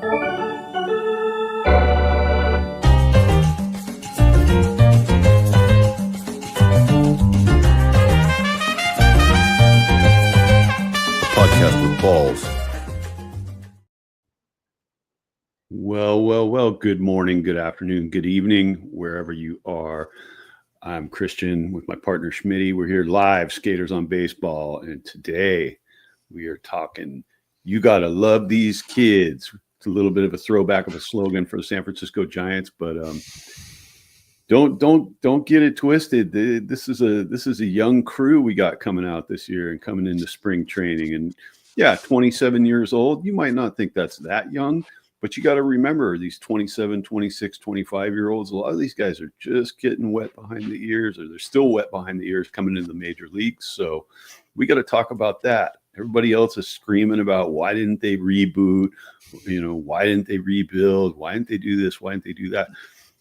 Podcast with balls. Well. Good morning, good afternoon, good evening, wherever you are. I'm Christian with my partner Schmitty. We're here live, Skaters on Baseball, and today we are talking. You gotta love these kids. It's a little bit of a throwback of a slogan for the San Francisco Giants, but don't get it twisted. This is a young crew we got coming out this year and coming into spring training. And yeah, 27 years old. You might not think that's that young, but you got to remember these 27, 26, 25-year-olds, a lot of these guys are just getting wet behind the ears, or they're still wet behind the ears coming into the major leagues. So we got to talk about that. Everybody else is screaming about why didn't they reboot? Why didn't they rebuild? Why didn't they do this? Why didn't they do that?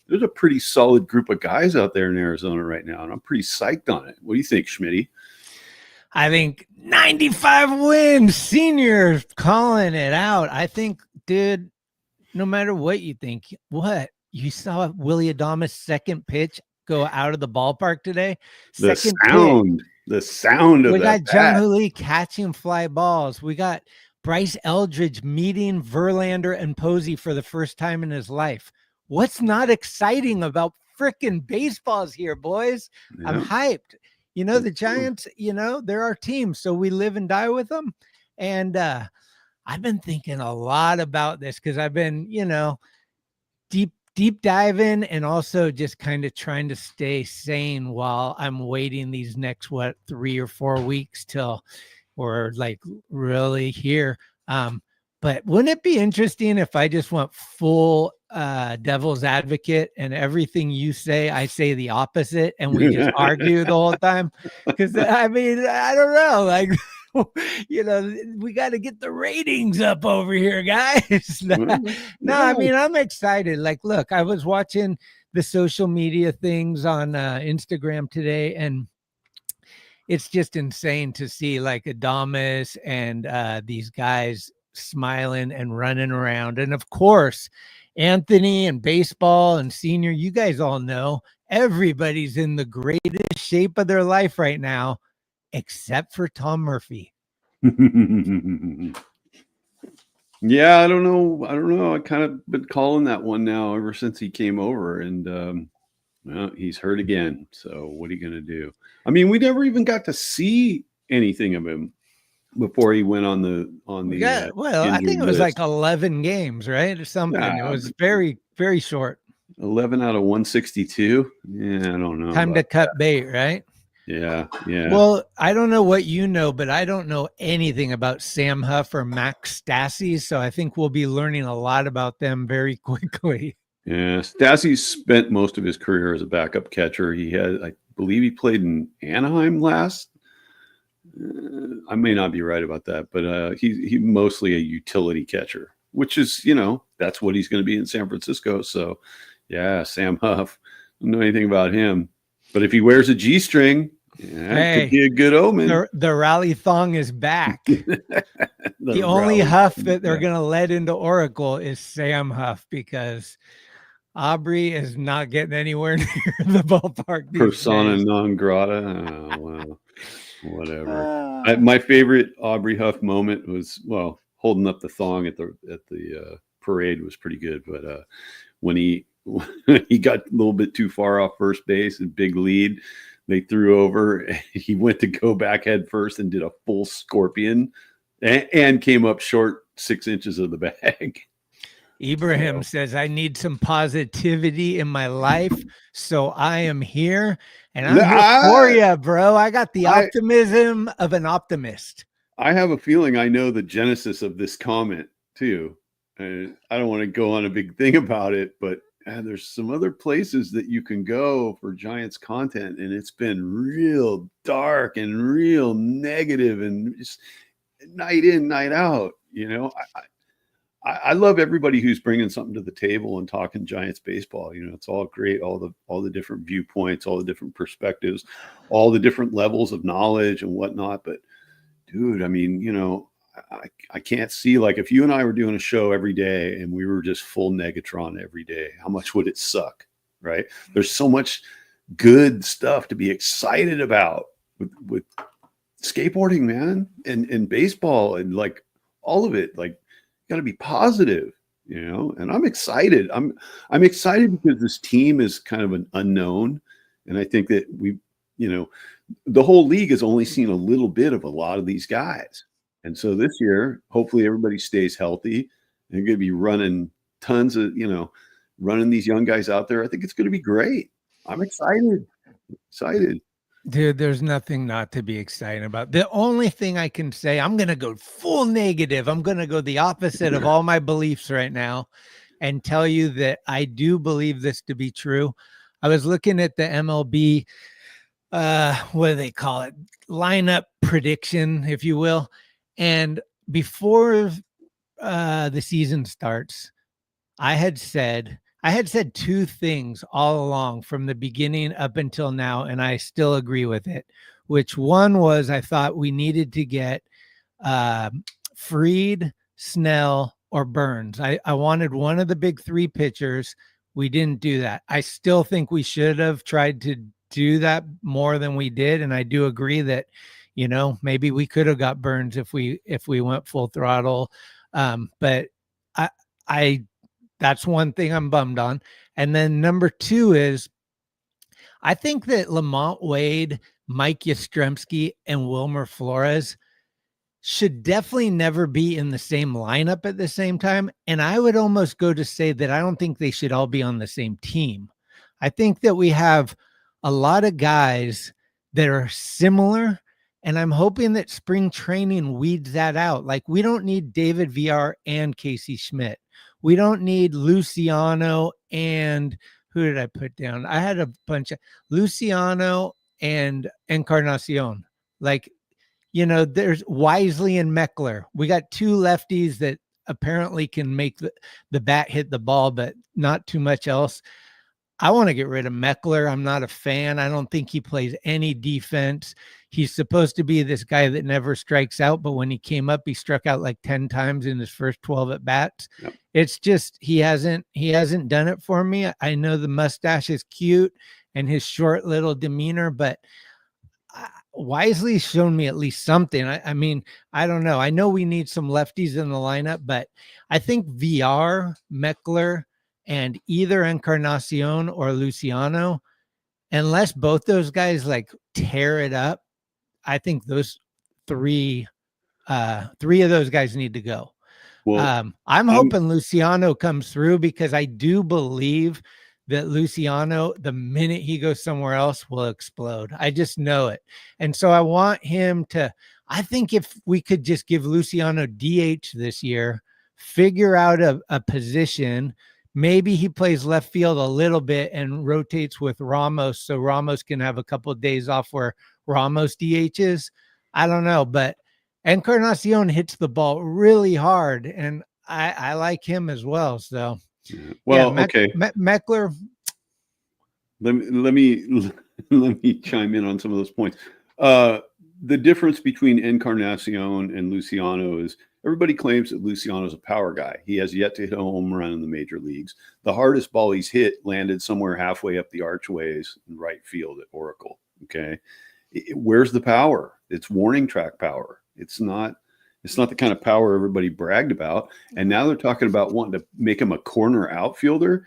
There's a pretty solid group of guys out there in Arizona right now, and I'm pretty psyched on it. What do you think, Schmitty? I think 95 wins, senior calling it out. I think, dude, no matter what you think, you saw Willie Adames' second pitch go out of the ballpark today. The sound of we that. got Jung Hoo catching fly balls. We got Bryce Eldridge meeting Verlander and Posey for the first time in his life. What's not exciting about freaking baseballs here, boys? Yeah. I'm hyped. The Giants, they're our team, so we live and die with them. And I've been thinking a lot about this because I've been, deep diving and also just kind of trying to stay sane while I'm waiting these next 3 or 4 weeks till we're like really here. But wouldn't it be interesting if I just went full devil's advocate and everything you say, I say the opposite, and we just argue the whole time? Because I don't know, like. We got to get the ratings up over here, guys. I'm excited. Like, look, I was watching the social media things on Instagram today, and it's just insane to see like Adames and these guys smiling and running around. And of course, Anthony and baseball and senior, you guys all know everybody's in the greatest shape of their life right now, except for Tom Murphy. Yeah, I don't know. I kind of been calling that one now ever since he came over, and he's hurt again. So what are you going to do? I mean, we never even got to see anything of him before he went on the. I think it was like 11 games, right, or something. It was very, very short. 11 out of 162. Yeah, I don't know. Time to cut bait, right? Yeah. Well, I don't know what you know, but I don't know anything about Sam Huff or Max Stassi, so I think we'll be learning a lot about them very quickly. Yeah, Stassi spent most of his career as a backup catcher. I believe he played in Anaheim last. I may not be right about that, but he's mostly a utility catcher, which is, that's what he's going to be in San Francisco. So, yeah, Sam Huff. Don't know anything about him. But if he wears a G-string, it could be a good omen. The rally thong is back. the only Huff that they're going to let into Oracle is Sam Huff, because Aubrey is not getting anywhere near the ballpark. Persona non grata. Oh, well, whatever. My favorite Aubrey Huff moment was, holding up the thong at the parade was pretty good. But when he got a little bit too far off first base and big lead, they threw over. He went to go back head first and did a full scorpion and came up short 6 inches of the bag. Ibrahim says, I need some positivity in my life, so I am here. And I'm here for you, bro. I got the optimism of an optimist. I have a feeling I know the genesis of this comment, too. I don't want to go on a big thing about it, but there's some other places that you can go for Giants content, and it's been real dark and real negative and just night in, night out. I love everybody who's bringing something to the table and talking Giants baseball. It's all great, all the different viewpoints, all the different perspectives, all the different levels of knowledge and whatnot. But dude, I can't see, like, if you and I were doing a show every day and we were just full Negatron every day, how much would it suck, right? There's so much good stuff to be excited about with skateboarding, man, and baseball, and like all of it. Like, got to be positive, and I'm excited. I'm excited because this team is kind of an unknown, and I think that the whole league has only seen a little bit of a lot of these guys. And so this year, hopefully everybody stays healthy. They're going to be running tons of, running these young guys out there. I think it's going to be great. I'm excited. Excited. Dude, there's nothing not to be excited about. The only thing I can say, I'm going to go full negative. I'm going to go the opposite of all my beliefs right now and tell you that I do believe this to be true. I was looking at the MLB, what do they call it? Lineup prediction, if you will. And before the season starts, I had said two things all along from the beginning up until now, and I still agree with it. Which one was, I thought we needed to get Fried, Snell, or Burns. I wanted one of the big three pitchers. We didn't do that. I still think we should have tried to do that more than we did, and I do agree that maybe we could have got Burns if we went full throttle. But I that's one thing I'm bummed on. And then number two is, I think that Lamont Wade, Mike Yastrzemski, and Wilmer Flores should definitely never be in the same lineup at the same time. And I would almost go to say that I don't think they should all be on the same team. I think that we have a lot of guys that are similar, and I'm hoping that spring training weeds that out. Like, we don't need David VR and Casey Schmidt. We don't need Luciano and who did I put down? I had a bunch of Luciano and Encarnacion. Like, there's Wisely and Meckler. We got two lefties that apparently can make the bat hit the ball, but not too much else. I want to get rid of Meckler. I'm not a fan. I don't think he plays any defense. He's supposed to be this guy that never strikes out, but when he came up, he struck out like 10 times in his first 12 at bats. Yep. It's just he hasn't done it for me. I know the mustache is cute and his short little demeanor, but Wisely's shown me at least something. I mean, I don't know. I know we need some lefties in the lineup, but I think VR, Meckler, and either Encarnacion or Luciano, unless both those guys like tear it up, I think those three of those guys need to go. Well, I'm hoping Luciano comes through, because I do believe that Luciano, the minute he goes somewhere else, will explode. I just know it. And so I want him to, I think if we could just give Luciano DH this year, figure out a position. Maybe he plays left field a little bit and rotates with Ramos, so Ramos can have a couple of days off where Ramos DHs. I don't know, but Encarnacion hits the ball really hard, and I like him as well. So, well, yeah, okay, Meckler. Let me chime in on some of those points. The difference between Encarnacion and Luciano is, everybody claims that Luciano's a power guy. He has yet to hit a home run in the major leagues. The hardest ball he's hit landed somewhere halfway up the archways in right field at Oracle. Okay. Where's the power? It's warning track power. It's not the kind of power everybody bragged about. And now they're talking about wanting to make him a corner outfielder.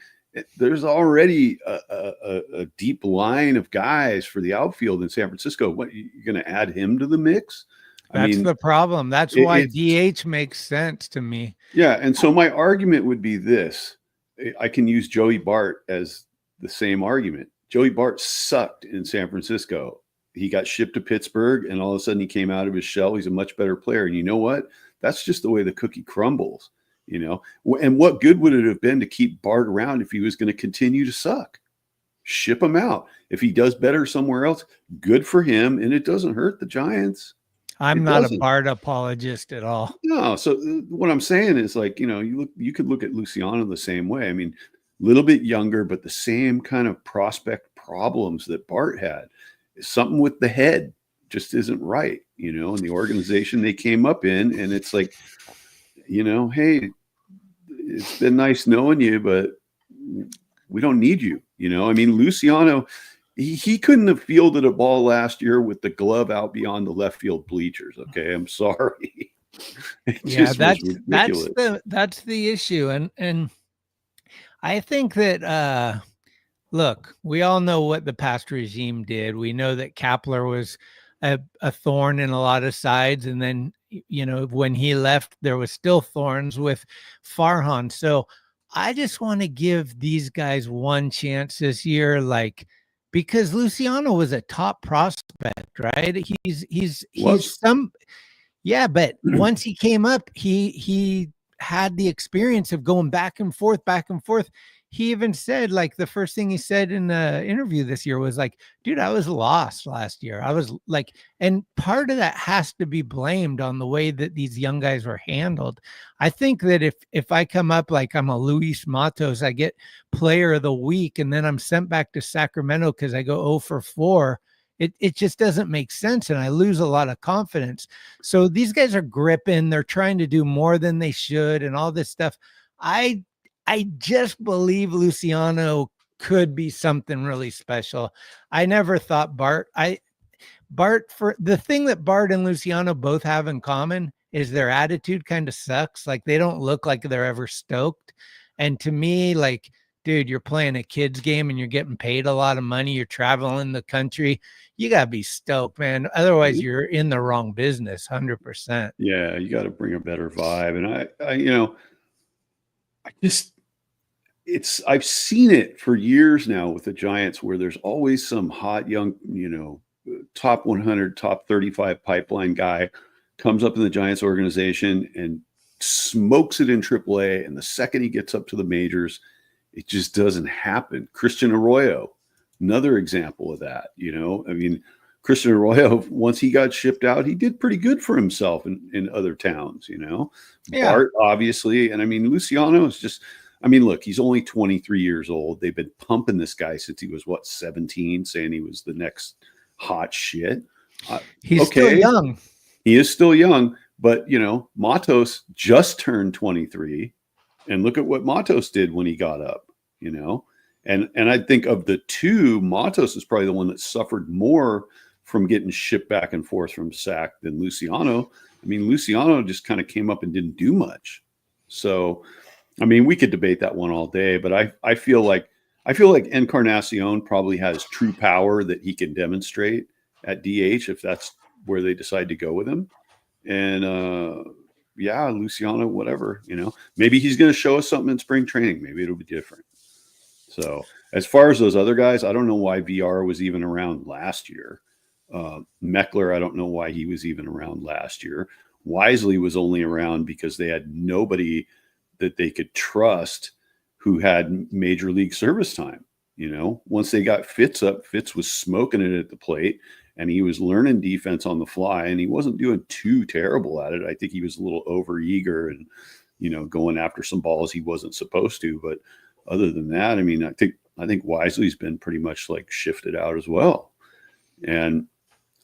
There's already a deep line of guys for the outfield in San Francisco. What, you're going to add him to the mix? That's the problem. That's why DH makes sense to me. Yeah. And so my argument would be this. I can use Joey Bart as the same argument. Joey Bart sucked in San Francisco. He got shipped to Pittsburgh, and all of a sudden he came out of his shell. He's a much better player. And you know what? That's just the way the cookie crumbles, And what good would it have been to keep Bart around if he was going to continue to suck? Ship him out. If he does better somewhere else, good for him, and it doesn't hurt the Giants. I'm not a Bart apologist at all. No. So what I'm saying is, like, you could look at Luciano the same way. I mean, a little bit younger, but the same kind of prospect problems that Bart had. Something with the head just isn't right. and the organization they came up in. And it's like, hey, it's been nice knowing you, but we don't need you. I mean, Luciano, he couldn't have fielded a ball last year with the glove out beyond the left field bleachers. Okay, I'm sorry. Yeah, that's the issue. And I think that look, we all know what the past regime did. We know that Kapler was a thorn in a lot of sides, and then when he left, there was still thorns with Farhan. So I just want to give these guys one chance this year, because Luciano was a top prospect, right? He's some, yeah, but once he came up, he had the experience of going back and forth, back and forth. He even said, the first thing he said in the interview this year was like, dude, I was lost last year. I was like, and part of that has to be blamed on the way that these young guys were handled. I think that if I come up like I'm a Luis Matos, I get player of the week, and then I'm sent back to Sacramento because I go 0 for 4. It just doesn't make sense, and I lose a lot of confidence. So these guys are gripping. They're trying to do more than they should and all this stuff. I just believe Luciano could be something really special. I never thought Bart, for the thing that Bart and Luciano both have in common is their attitude kind of sucks. Like, they don't look like they're ever stoked. And to me, dude, you're playing a kid's game and you're getting paid a lot of money. You're traveling the country. You got to be stoked, man. Otherwise, you're in the wrong business, 100%. Yeah, you got to bring a better vibe. And I've seen it for years now with the Giants, where there's always some hot young, top 100, top 35 pipeline guy comes up in the Giants organization and smokes it in AAA. And the second he gets up to the majors, it just doesn't happen. Christian Arroyo, another example of that. I mean, Christian Arroyo, once he got shipped out, he did pretty good for himself in other towns. Yeah. Bart, obviously, and I mean, Luciano is just. I mean, look, he's only 23 years old. They've been pumping this guy since he was 17, saying he was the next hot shit. He's still young. He is still young, but Matos just turned 23, and look at what Matos did when he got up. And I think of the two, Matos is probably the one that suffered more from getting shipped back and forth from Sac than Luciano. I mean, Luciano just kind of came up and didn't do much. So, I mean, we could debate that one all day, but I feel like Encarnacion probably has true power that he can demonstrate at DH if that's where they decide to go with him. And Luciano, whatever, maybe he's going to show us something in spring training. Maybe it'll be different. So as far as those other guys, I don't know why VR was even around last year. Meckler, I don't know why he was even around last year. Wisely was only around because they had nobody that they could trust who had major league service time. Once they got Fitz up, Fitz was smoking it at the plate, and he was learning defense on the fly, and he wasn't doing too terrible at it. I think he was a little over eager and, going after some balls he wasn't supposed to. But other than that, I mean, I think Wisely's been pretty much shifted out as well. And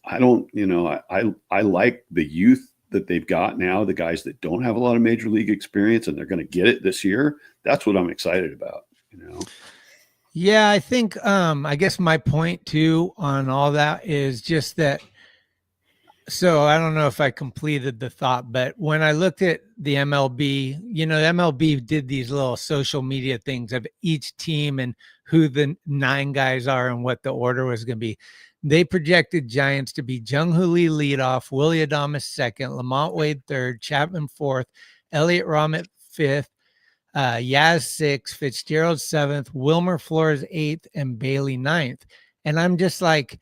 I don't, I like the youth that they've got now, the guys that don't have a lot of major league experience, and they're going to get it this year. That's what I'm excited about, Yeah, I think, I guess my point too on all that is just that. So I don't know if I completed the thought, but when I looked at the MLB, the MLB did these little social media things of each team and who the 9 guys are and what the order was going to be. They projected Giants to be Jung Hoo leadoff, Willie Adames second, Lamont Wade third, Chapman fourth, Elliott Rahmet fifth, Yaz sixth, Fitzgerald seventh, Wilmer Flores eighth, and Bailey ninth. And I'm just like,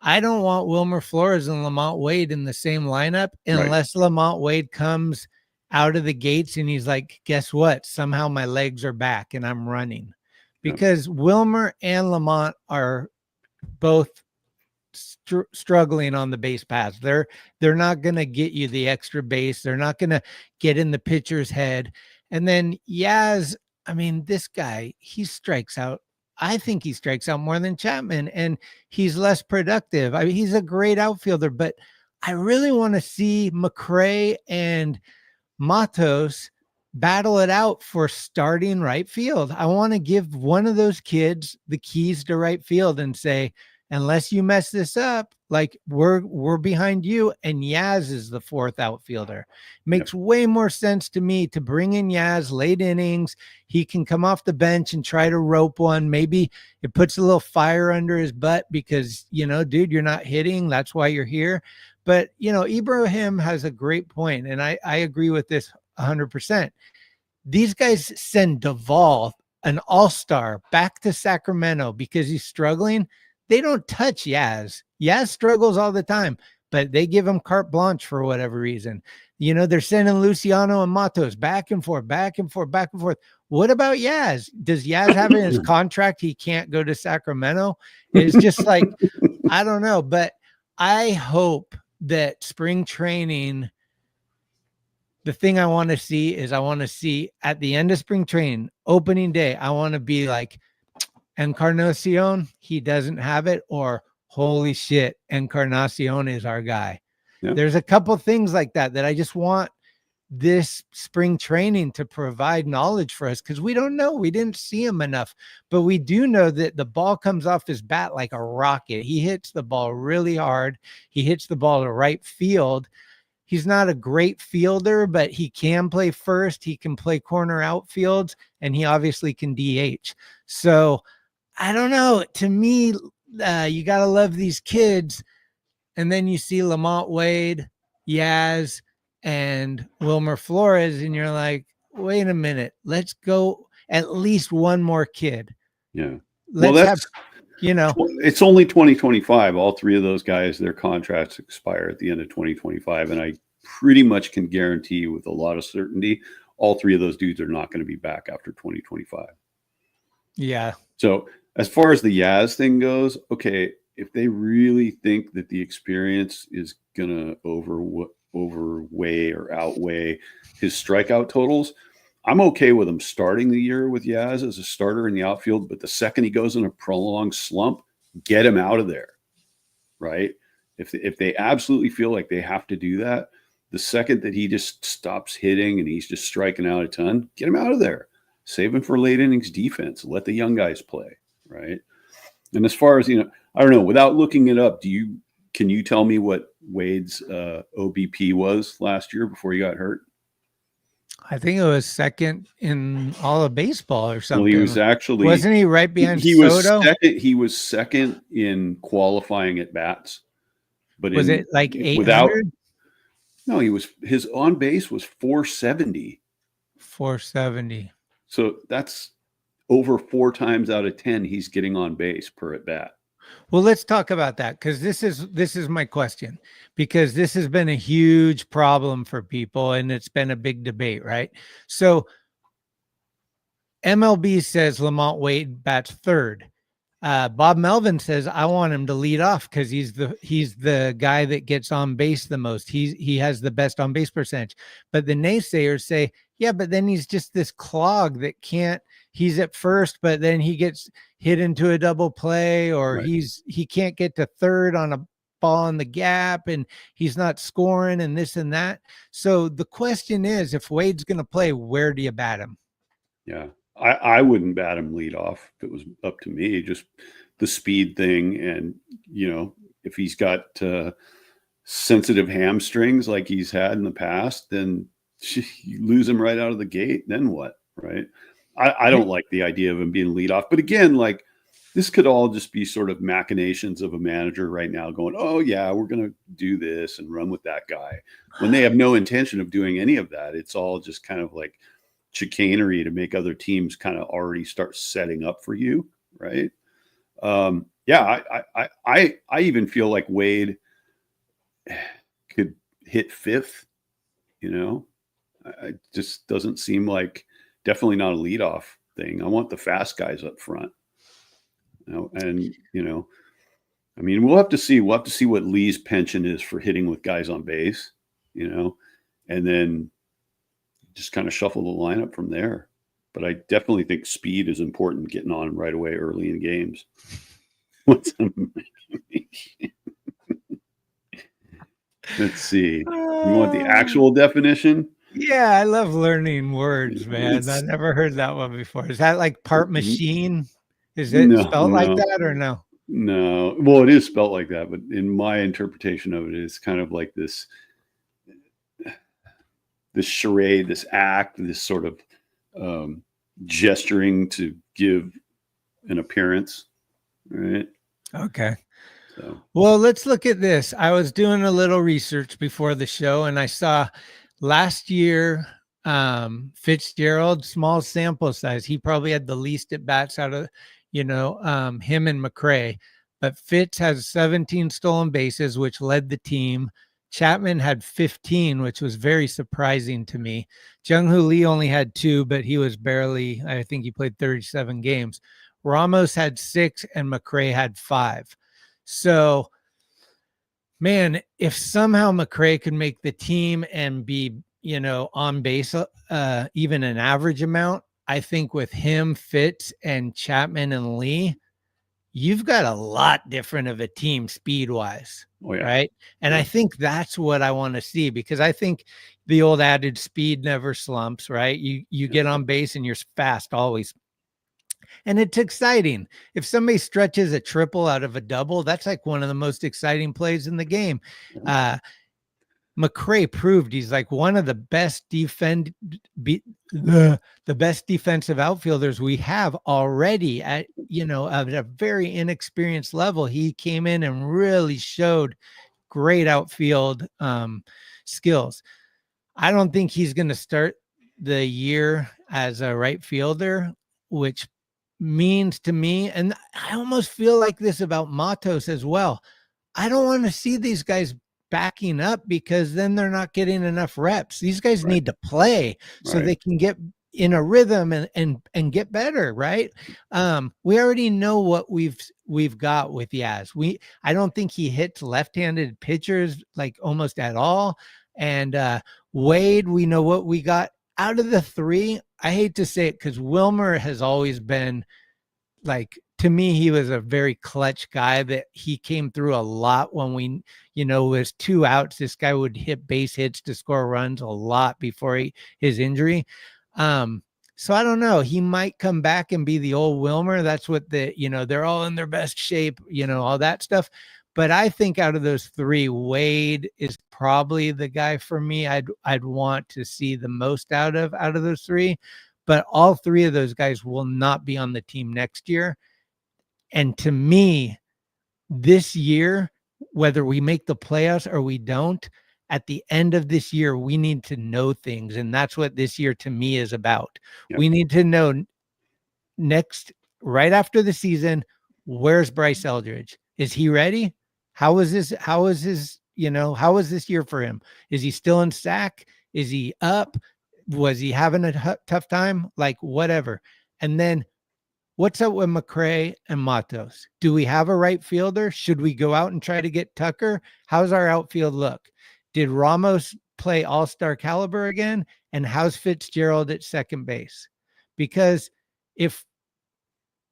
I don't want Wilmer Flores and Lamont Wade in the same lineup unless Lamont Wade comes out of the gates and he's like, guess what? Somehow my legs are back and I'm running. Because Wilmer and Lamont are both struggling on the base paths. They're not going to get you the extra base. They're not going to get in the pitcher's head. And then Yaz, I mean, this guy, he strikes out. I think he strikes out more than Chapman, and he's less productive. I mean, he's a great outfielder, but I really want to see McRae and Matos battle it out for starting right field. I want to give one of those kids the keys to right field and say, unless you mess this up, like we're behind you, and Yaz is the fourth outfielder. Makes way more sense to me to bring in Yaz late innings. He can come off the bench and try to rope one. Maybe it puts a little fire under his butt because, dude, you're not hitting. That's why you're here. But, Ibrahim has a great point, and I agree with this 100%. These guys send Duvall, an all-star, back to Sacramento because he's struggling. They don't touch Yaz. Yaz struggles all the time, but they give him carte blanche for whatever reason. They're sending Luciano and Matos back and forth, back and forth, back and forth. What about Yaz? Does Yaz have in his contract he can't go to Sacramento? It's just like, I don't know, but I hope that spring training, the thing I want to see is at the end of spring training, opening day, I want to be like, Encarnacion, he doesn't have it, or holy shit, Encarnacion is our guy. Yep. There's a couple things like that I just want this spring training to provide knowledge for us, because we don't know. We didn't see him enough, but we do know that the ball comes off his bat like a rocket. He hits the ball really hard. He hits the ball to right field. He's not a great fielder, but he can play first. He can play corner outfields, and he obviously can DH. So I don't know. To me, you got to love these kids. And then you see Lamont Wade, Yaz, and Wilmer Flores, and you're like, wait a minute. Let's go at least one more kid. Yeah. It's only 2025. All three of those guys, their contracts expire at the end of 2025. And I pretty much can guarantee you with a lot of certainty, all three of those dudes are not going to be back after 2025. Yeah. So as far as the Yaz thing goes, okay, if they really think that the experience is going to overweigh or outweigh his strikeout totals, I'm okay with him starting the year with Yaz as a starter in the outfield. But the second he goes in a prolonged slump, get him out of there, right? If they absolutely feel like they have to do that, the second that he just stops hitting and he's just striking out a ton, get him out of there. Save him for late innings defense. Let the young guys play, right? And as far as, I don't know, without looking it up, can you tell me what Wade's OBP was last year before he got hurt? I think it was second in all of baseball or something. Well, wasn't he right behind Soto? He was second in qualifying at bats. But was it like 800? No, his on base was 470. 470. So that's over 4 times out of 10 he's getting on base per at bat. Well, let's talk about that, because this is my question, because this has been a huge problem for people and it's been a big debate, right? So MLB says Lamont Wade bats third. Bob Melvin says I want him to lead off because he's the guy that gets on base the most. He has the best on base percentage. But the naysayers say, yeah, but then he's just this clog that can't. He's at first, but then he gets hit into a double play, or right. he can't get to third on a ball in the gap, and he's not scoring and this and that. So the question is, if Wade's going to play, where do you bat him? Yeah. I wouldn't bat him lead off if it was up to me. Just the speed thing, and if he's got sensitive hamstrings like he's had in the past, then you lose him right out of the gate. Then what, right? I don't like the idea of him being lead off. But again, like, this could all just be sort of machinations of a manager right now going, oh yeah, we're going to do this and run with that guy, when they have no intention of doing any of that. It's all just kind of like chicanery to make other teams kind of already start setting up for you, right? I even feel like Wade could hit fifth. It just doesn't seem like, definitely not a leadoff thing. I want the fast guys up front. And I mean, we'll have to see. We'll have to see what Lee's penchant is for hitting with guys on base, and then just kind of shuffle the lineup from there. But I definitely think speed is important, getting on right away early in games. What's Let's see. You want the Uh, actual definition? yeah, I love learning words, man. I It's never heard that one before. Is that like part machine? Is it no, spelled like no, that or no? no. Well, it is spelled like that, but in my interpretation of it, it's kind of like this charade, this act, this sort of um, gesturing to give an appearance, right? Okay. So, Well, let's look at this. I was doing a little research before the show and I saw last year Fitzgerald, small sample size. He probably had the least at bats out of, him and McRae. But Fitz has 17 stolen bases, which led the team. Chapman had 15, which was very surprising to me. Jung Hoo Lee only had 2, but he was barely, I think he played 37 games. Ramos had 6 and McRae had 5. So, man, if somehow McRae could make the team and be, on base, even an average amount, I think with him, Fitz, and Chapman and Lee, you've got a lot different of a team speed wise. oh yeah, Right. And yeah. I think that's what I want to see, because I think the old adage, speed never slumps, right? You get on base and you're fast always. And it's exciting. If somebody stretches a triple out of a double, that's like one of the most exciting plays in the game. McRae proved he's like one of the best the best defensive outfielders we have already at a very inexperienced level. He came in and really showed great outfield skills. I don't think he's going to start the year as a right fielder, which means to me, and I almost feel like this about Matos as well. I don't want to see these guys backing up, because then they're not getting enough reps. These guys Right. need to play so Right. they can get in a rhythm and get better, right? We already know what we've got with Yaz. I don't think he hits left-handed pitchers like almost at all. And Wade, we know what we got out of the 3. I hate to say it, because Wilmer has always been, like, to me, he was a very clutch guy, that he came through a lot when we, was 2 outs. This guy would hit base hits to score runs a lot before his injury. So I don't know. He might come back and be the old Wilmer. That's what they're all in their best shape, all that stuff. But I think out of those 3, Wade is probably the guy for me. I'd want to see the most out of those 3. But all 3 of those guys will not be on the team next year. And to me, this year, whether we make the playoffs or we don't, at the end of this year, we need to know things. And that's what this year to me is about. Yep. We need to know right after the season, where's Bryce Eldridge? Is he ready? How was this year for him? Is he still in sack? Is he up? Was he having a tough time? Like, whatever. And then what's up with McRae and Matos? Do we have a right fielder? Should we go out and try to get Tucker? How's our outfield look? Did Ramos play all-star caliber again? And how's Fitzgerald at second base? Because if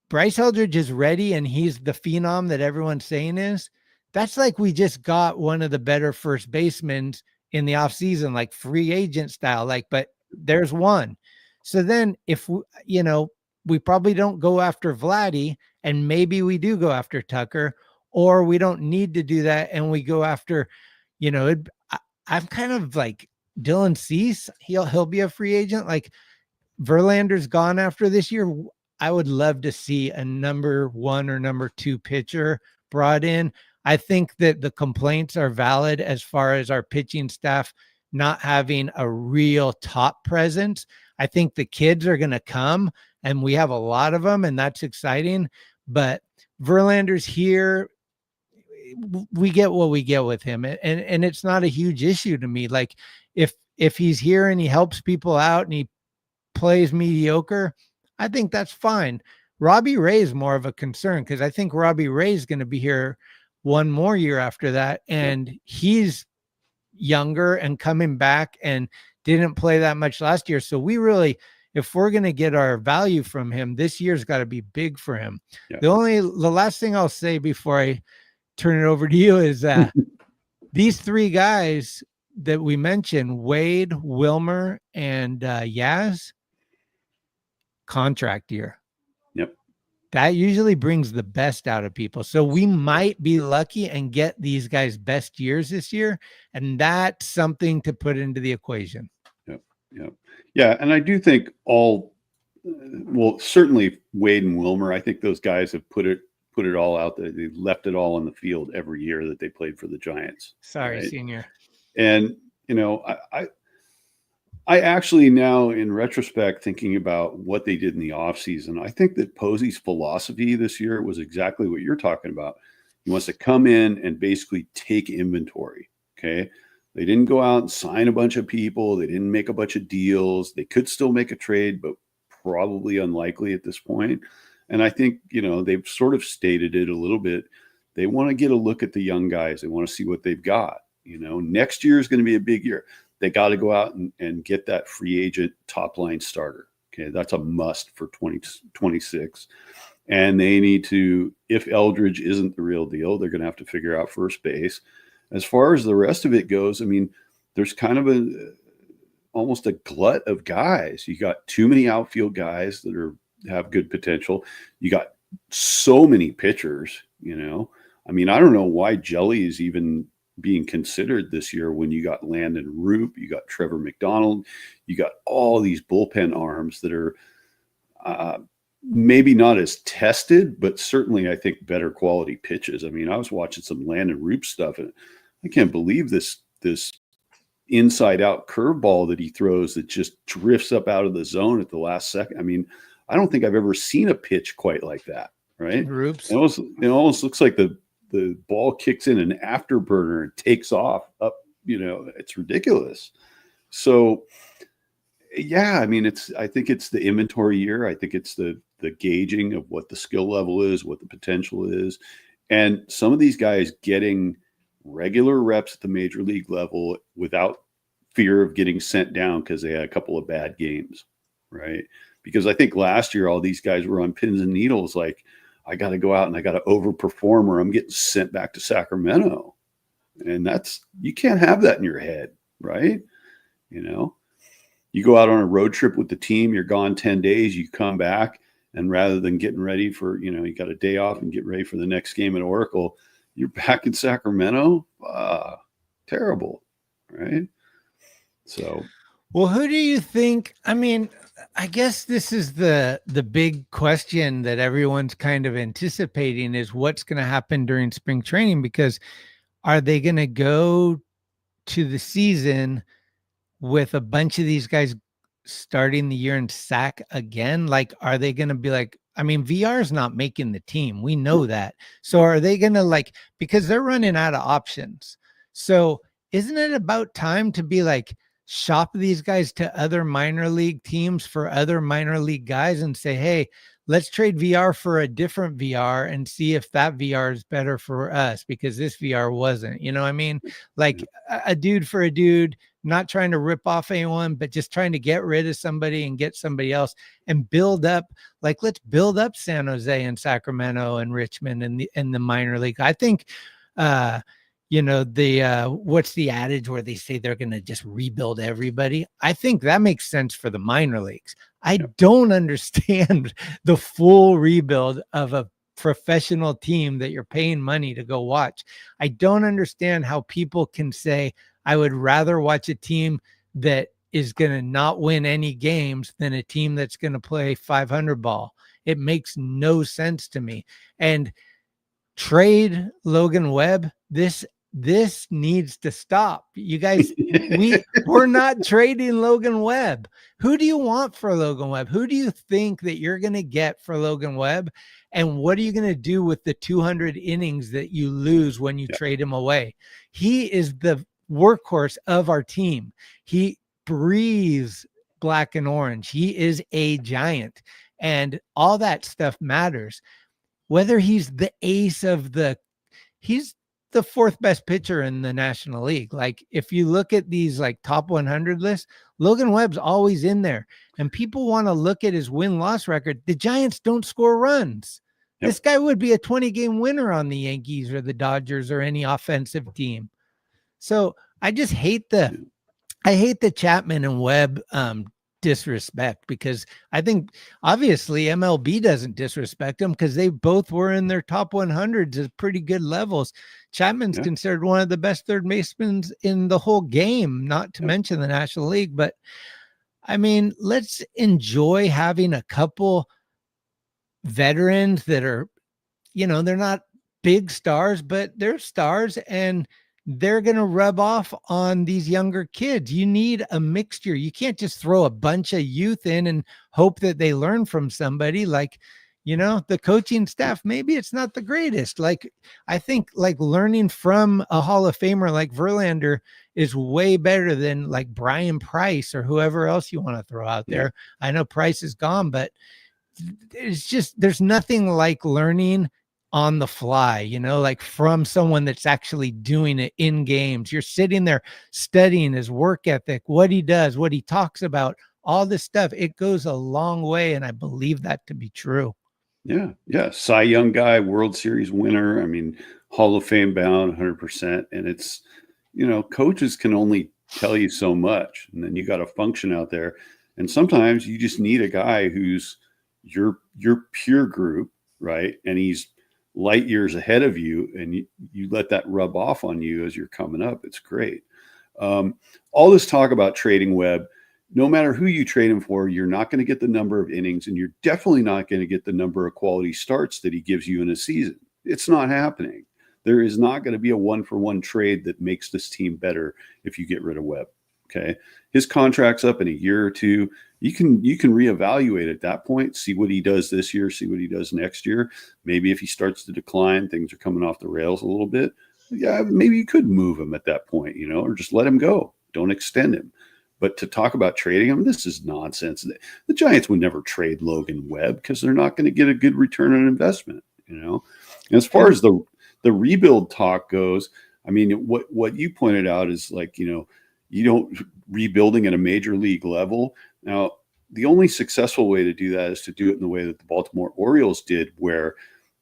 Bryce Eldridge is ready and he's the phenom that everyone's saying is, that's like we just got one of the better first basemen in the offseason, like free agent style. But there's one. So then if we probably don't go after Vladdy, and maybe we do go after Tucker, or we don't need to do that and we go after, I'm kind of like Dylan Cease. He'll be a free agent. Like, Verlander's gone after this year. I would love to see a number 1 or number 2 pitcher brought in. I think that the complaints are valid as far as our pitching staff not having a real top presence. I think the kids are going to come, and we have a lot of them, and that's exciting. But Verlander's here. We get what we get with him. And it's not a huge issue to me. Like, if he's here and he helps people out and he plays mediocre, I think that's fine. Robbie Ray is more of a concern, because I think Robbie Ray is going to be here one more year after that. And he's younger and coming back and didn't play that much last year. So if we're going to get our value from him, this year's got to be big for him. Yeah. The last thing I'll say before I turn it over to you is these three guys that we mentioned, Wade, Wilmer, and Yaz, contract year. Yep. That usually brings the best out of people. So we might be lucky and get these guys' best years this year. And that's something to put into the equation. Yep. Yep. Yeah. And I do think well, certainly Wade and Wilmer, I think those guys have put it all out there. They left it all on the field every year that they played for the Giants. Sorry, right? Senior. And, you know, I actually now, in retrospect, thinking about what they did in the offseason, I think that Posey's philosophy this year was exactly what you're talking about. He wants to come in and basically take inventory. Okay. They didn't go out and sign a bunch of people. They didn't make a bunch of deals. They could still make a trade, but probably unlikely at this point. And I think, you know, they've sort of stated it a little bit. They want to get a look at the young guys. They want to see what they've got. You know, next year is going to be a big year. They got to go out and get that free agent top line starter. Okay. That's a must for 2026. And they need to, if Eldridge isn't the real deal, they're going to have to figure out first base. As far as the rest of it goes, I mean, there's kind of almost a glut of guys. You got too many outfield guys that have good potential. You got so many pitchers, you know. I mean, I don't know why Jelly is even being considered this year when you got Landon Roop, you got Trevor McDonald, you got all these bullpen arms that are maybe not as tested, but certainly I think better quality pitches. I mean, I was watching some Landon Roop stuff and I can't believe this inside out curveball that he throws that just drifts up out of the zone at the last second. I mean, I don't think I've ever seen a pitch quite like that. Right. Roops. It almost looks like the ball kicks in an afterburner and takes off up, you know, it's ridiculous. So yeah, I mean, I think it's the inventory year. I think it's the gauging of what the skill level is, what the potential is. And some of these guys getting regular reps at the major league level without fear of getting sent down because they had a couple of bad games. Right. Because I think last year, all these guys were on pins and needles. Like, I got to go out and I got to overperform or I'm getting sent back to Sacramento. And you can't have that in your head, right? You know, you go out on a road trip with the team, you're gone 10 days, you come back, and rather than getting ready for, you know, you got a day off and get ready for the next game at Oracle, you're back in Sacramento. Terrible, right? So. Well, who do you think? I mean, I guess this is the big question that everyone's kind of anticipating is what's going to happen during spring training, because are they going to go to the season with a bunch of these guys starting the year in sack again? Like, are they going to be like, I mean, VR is not making the team. We know that. So are they going to because they're running out of options. So isn't it about time to be like, shop these guys to other minor league teams for other minor league guys and say, hey, let's trade VR for a different VR and see if that VR is better for us because this VR wasn't, you know what I mean? Like a dude for a dude, not trying to rip off anyone, but just trying to get rid of somebody and get somebody else and build up. Like, let's build up San Jose and Sacramento and Richmond and the minor league. I think, you know, what's the adage where they say they're going to just rebuild everybody? I think that makes sense for the minor leagues. I don't understand the full rebuild of a professional team that you're paying money to go watch. I don't understand how people can say, I would rather watch a team that is going to not win any games than a team that's going to play 500 ball. It makes no sense to me. And trade Logan Webb. This needs to stop. You guys, we're not trading Logan Webb. Who do you want for Logan Webb? Who do you think that you're going to get for Logan Webb? And what are you going to do with the 200 innings that you lose when you trade him away? He is the workhorse of our team. He breathes black and orange. He is a giant, and all that stuff matters. Whether he's the ace of he's the fourth best pitcher in the National League. Like, if you look at these like top 100 lists, Logan Webb's always in there, and people want to look at his win-loss record. The Giants don't score runs. Yep. This guy would be a 20-game winner on the Yankees or the Dodgers or any offensive team. So I just hate the Chapman and Webb disrespect, because I think obviously MLB doesn't disrespect them because they both were in their top 100s at pretty good levels. Chapman's considered one of the best third basemen in the whole game, not to mention the National League. But I mean, let's enjoy having a couple veterans that are, they're not big stars, but they're stars, and they're going to rub off on these younger kids. You need a mixture. You can't just throw a bunch of youth in and hope that they learn from somebody. Like, the coaching staff, maybe it's not the greatest. Like, I think like learning from a Hall of Famer like Verlander is way better than like Brian Price or whoever else you want to throw out there. I know Price is gone, but it's just, there's nothing like learning on the fly, like from someone that's actually doing it in games. You're sitting there studying his work ethic, what he does, what he talks about, all this stuff. It goes a long way. And I believe that to be true. Yeah. Cy Young guy, World Series winner. I mean, Hall of Fame bound 100%. And it's, coaches can only tell you so much, and then you got to function out there. And sometimes you just need a guy who's your peer group, right? And he's light years ahead of you, and you let that rub off on you as you're coming up. It's great. All this talk about trading Webb, no matter who you trade him for, you're not going to get the number of innings, and you're definitely not going to get the number of quality starts that he gives you in a season. It's not happening. There is not going to be a 1-for-1 trade that makes this team better if you get rid of Webb. Okay. His contract's up in a year or two. You can reevaluate at that point, see what he does this year, see what he does next year. Maybe if he starts to decline, things are coming off the rails a little bit. Yeah, maybe you could move him at that point, or just let him go. Don't extend him. But to talk about trading him, this is nonsense. The Giants would never trade Logan Webb because they're not going to get a good return on investment, And as far as the rebuild talk goes, I mean, what you pointed out is like, you don't rebuilding at a major league level. Now, the only successful way to do that is to do it in the way that the Baltimore Orioles did, where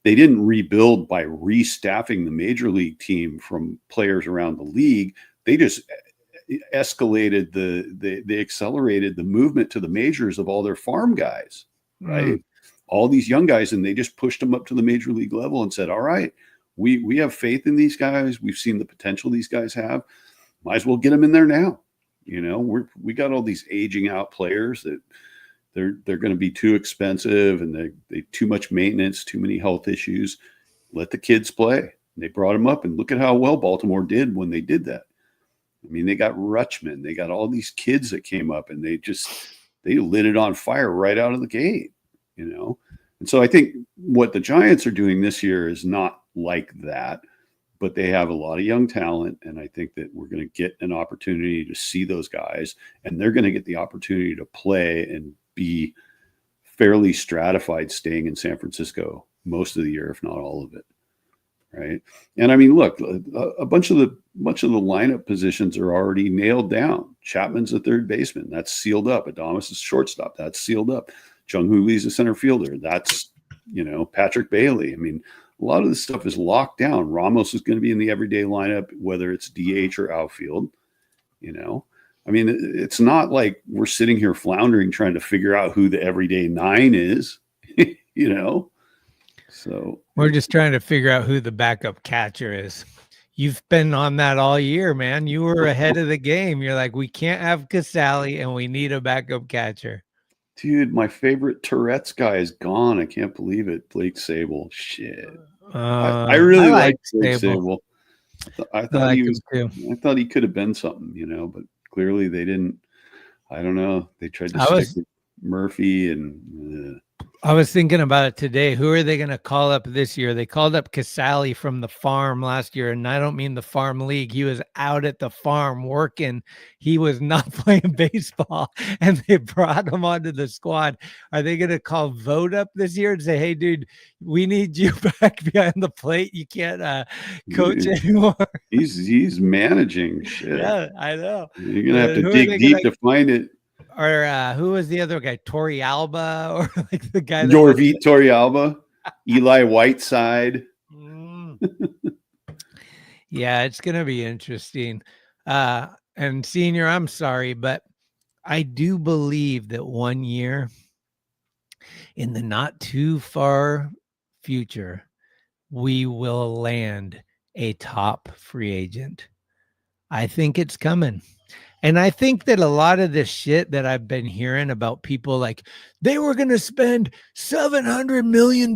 they didn't rebuild by restaffing the major league team from players around the league. They just escalated they accelerated the movement to the majors of all their farm guys, right? All these young guys, and they just pushed them up to the major league level and said, all right, we have faith in these guys. We've seen the potential these guys have. Might as well get them in there now. We got all these aging out players that they're going to be too expensive, and they too much maintenance, too many health issues. Let the kids play. And they brought them up, and look at how well Baltimore did when they did that. I mean, they got Rutschman, they got all these kids that came up, and they lit it on fire right out of the gate, And so I think what the Giants are doing this year is not like that. But they have a lot of young talent, and I think that we're going to get an opportunity to see those guys, and they're going to get the opportunity to play and be fairly stratified staying in San Francisco most of the year, if not all of it, right? And I mean, look, a bunch of the lineup positions are already nailed down. Chapman's a third baseman. That's sealed up. Adames is shortstop. That's sealed up. Jung Hoo is a center fielder. That's, Patrick Bailey. I mean, a lot of this stuff is locked down. Ramos is going to be in the everyday lineup, whether it's DH or outfield. I mean, it's not like we're sitting here floundering trying to figure out who the everyday 9 is, So we're just trying to figure out who the backup catcher is. You've been on that all year, man. You were ahead of the game. You're like, we can't have Casali, and we need a backup catcher. Dude, my favorite Tourette's guy is gone. I can't believe it. Blake Sable. Shit. I really like Blake Sable. I thought he was too. I thought he could have been something, but clearly they didn't. I don't know. They tried to stick with Murphy, and I was thinking about it today. Who are they going to call up this year? They called up Casali from the farm last year, and I don't mean the farm league. He was out at the farm working. He was not playing baseball, and they brought him onto the squad. Are they going to call Vogt up this year and say, hey, dude, we need you back behind the plate. You can't coach anymore. He's managing shit. Yeah, I know. You're going to have to dig deep to find it. Or who was the other guy? Torrey Alba, or like the guy that Jorvit Torrey Alba, Eli Whiteside. Yeah, it's going to be interesting. And Senior, I'm sorry, but I do believe that 1 year in the not too far future, we will land a top free agent. I think it's coming. And I think that a lot of this shit that I've been hearing about people like they were going to spend $700 million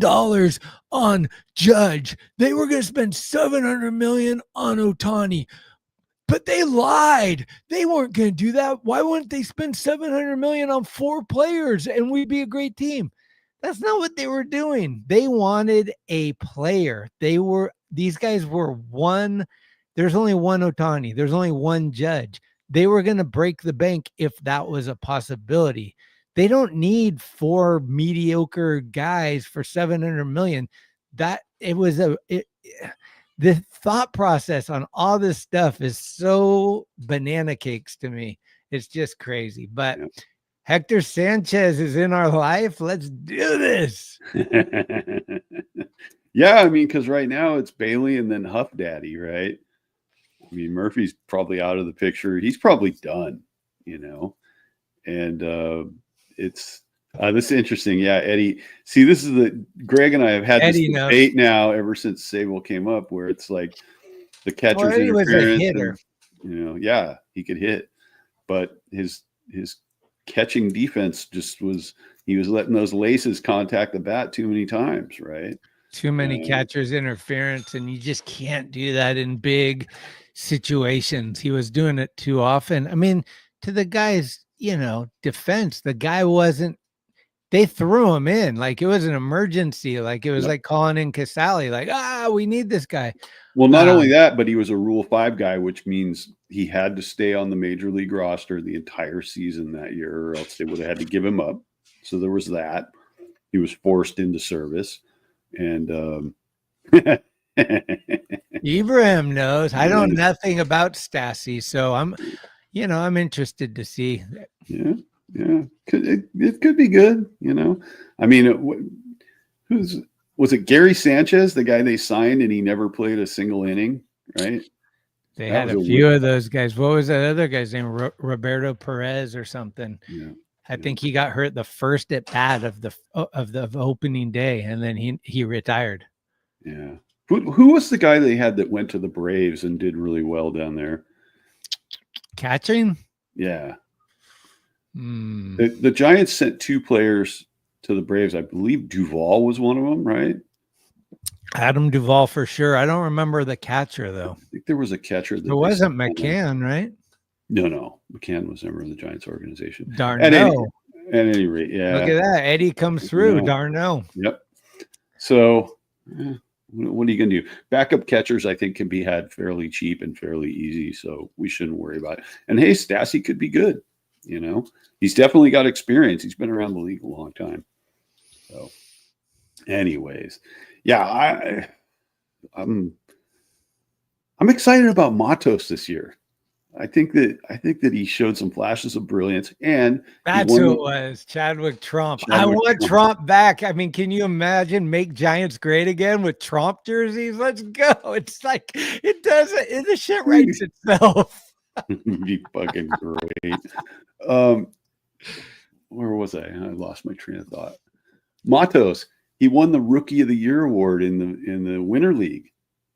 on Judge. They were going to spend $700 million on Ohtani, but they lied. They weren't going to do that. Why wouldn't they spend $700 million on 4 players and we'd be a great team? That's not what they were doing. They wanted a player. These guys were one. There's only one Ohtani. There's only one Judge. They were going to break the bank if that was a possibility. They don't need 4 mediocre guys for $700 million. The thought process on all this stuff is so banana cakes to me. It's just crazy. But Hector Sanchez is in our life. Let's do this. Yeah, I mean, because right now it's Bailey and then Huff Daddy, right? I mean, Murphy's probably out of the picture. He's probably done, and it's this is interesting. Yeah, Eddie. See, this is Greg and I have had this debate now ever since Sable came up, where it's like the catcher's Eddie was a hitter. And, yeah, he could hit, but his catching defense he was letting those laces contact the bat too many times, right? Too many catcher's interference, and you just can't do that in big situations. He was doing it too often. I mean, to the guy's, defense, the guy they threw him in like it was an emergency. Like it was like calling in Casale, like, we need this guy. Well, not only that, but he was a Rule 5 guy, which means he had to stay on the major league roster the entire season that year, or else they would have had to give him up. So there was that. He was forced into service. And Ibrahim knows. I know nothing about Stassi, so I'm interested to see. Yeah. It could be good. I mean, was it Gary Sanchez, the guy they signed, and he never played a single inning, right? They had a few of those guys. What was that other guy's name? Roberto Perez or something. Yeah. I think he got hurt the first at bat of the opening day, and then he retired. Yeah. Who was the guy they had that went to the Braves and did really well down there? Catching? Yeah. The Giants sent 2 players to the Braves. I believe Duvall was one of them, right? Adam Duvall for sure. I don't remember the catcher, though. I think there was a catcher. It wasn't McCann, right? No. McCann was never in the Giants organization. Darno. At any rate, yeah. Look at that. Eddie comes through. Darno. Yep. So what are you going to do? Backup catchers, I think, can be had fairly cheap and fairly easy, so we shouldn't worry about it. And hey, Stassi could be good. He's definitely got experience. He's been around the league a long time. So, anyways, yeah, I'm excited about Matos this year. I think that he showed some flashes of brilliance, and that's who it was. Chadwick Trump. I want Trump back. I mean, can you imagine make Giants great again with Trump jerseys? Let's go. It's like it doesn't. The shit writes itself. Be fucking great. Where was I lost my train of thought. Matos. He won the Rookie of the Year award in the Winter League,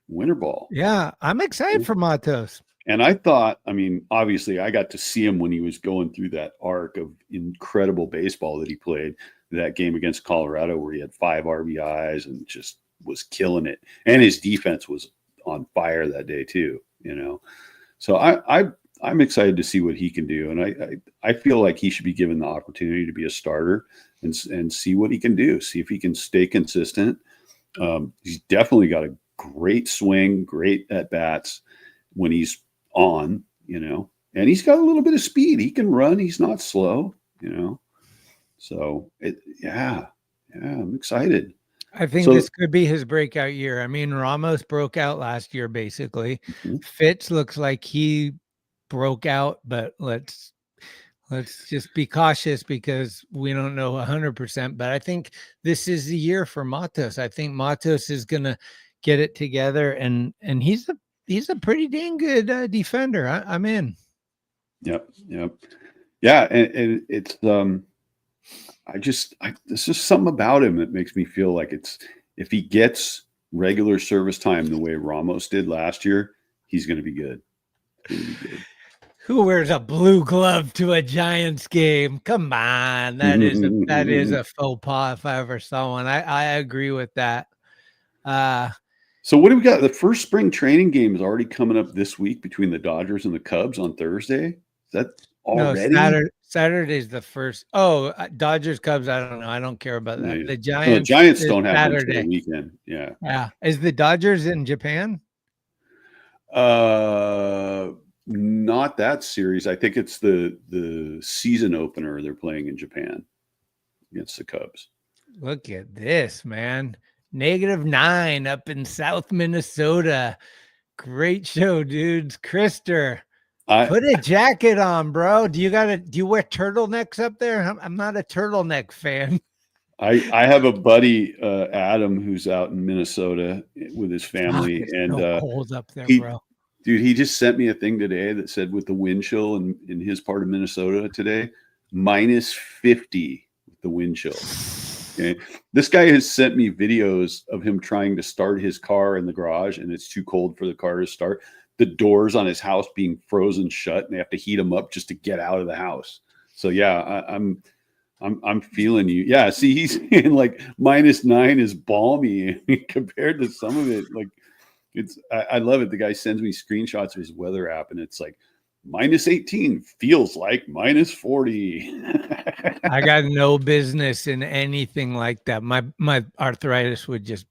Winter Ball. Yeah, I'm excited for Matos. And I thought, I mean, obviously, I got to see him when he was going through that arc of incredible baseball that he played. That game against Colorado where he had 5 RBIs and just was killing it. And his defense was on fire that day too, So I'm excited to see what he can do. And I feel like he should be given the opportunity to be a starter and see what he can do. See if he can stay consistent. He's definitely got a great swing, great at-bats when he's on, and he's got a little bit of speed. He can run. He's not slow, So I'm excited. I think this could be his breakout year. I mean, Ramos broke out last year, basically. Mm-hmm. Fitz looks like he broke out, but let's just be cautious because we don't know 100%. But I think this is the year for Matos. I think Matos is going to get it together, and he's he's a pretty dang good defender. I'm in. Yep. Yeah, and it's there's just something about him that makes me feel like if he gets regular service time the way Ramos did last year, he's going to be good. Who wears a blue glove to a Giants game? Come on, that is a faux pas if I ever saw one. I agree with that. So what do we got? The first spring training game is already coming up this week between the Dodgers and the Cubs on Thursday. Is that already? No, Saturday's the first. Oh, Dodgers, Cubs. I don't know. I don't care about that. Yeah. The Giants. The Giants don't have Saturday. one until the weekend. Yeah. Yeah. Is the Dodgers in Japan? Not that series. I think it's the season opener they're playing in Japan against the Cubs. Look at this, man. -9 up in South Minnesota. Great show, dudes. Krister, put a jacket on, bro. Do you wear turtlenecks up there? I'm not a turtleneck fan. I have a buddy, Adam, who's out in Minnesota with his family, and so cold up there, bro. Dude, he just sent me a thing today that said with the wind chill in his part of Minnesota today, -50 with the wind chill. Okay. This guy has sent me videos of him trying to start his car in the garage, and it's too cold for the car to start. The doors on his house being frozen shut, and they have to heat them up just to get out of the house. So yeah, I'm feeling you. Yeah, see, he's in like -9 is balmy compared to some of it. Like I love it. The guy sends me screenshots of his weather app, and it's like -18 feels like -40. I got no business in anything like that. My arthritis would just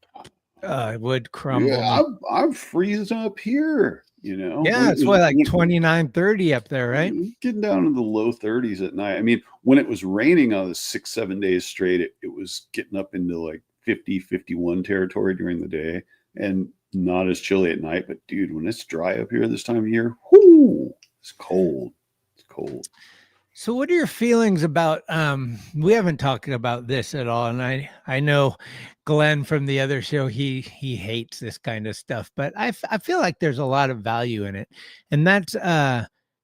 would crumble. Yeah, I'm freezing up here. You know, yeah, it's what, like 29, 30 up there, right? Getting down to the low 30s at night. I mean, when it was raining on the 6-7 days straight, it was getting up into like 50, 51 territory during the day, and not as chilly at night. But dude, when it's dry up here this time of year, whoo, it's cold. It's cold. So what are your feelings about, we haven't talked about this at all. And I know Glenn from the other show, he hates this kind of stuff, but I feel like there's a lot of value in it. And that's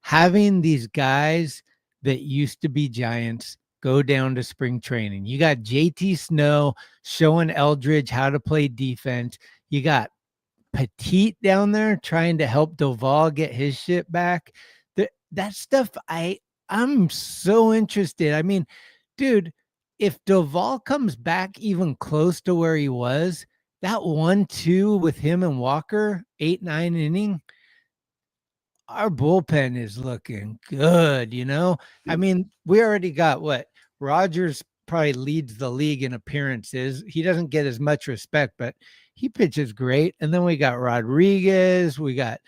having these guys that used to be Giants go down to spring training. You got JT Snow showing Eldridge how to play defense. You got Petit down there trying to help Doval get his shit back. That stuff, I'm so interested. I mean, dude, if Doval comes back even close to where he was, that 1-2 with him and Walker, 8-9 inning, our bullpen is looking good, you know? I mean, we already got what? Rogers probably leads the league in appearances. He doesn't get as much respect, but he pitches great. And then we got Rodriguez, we got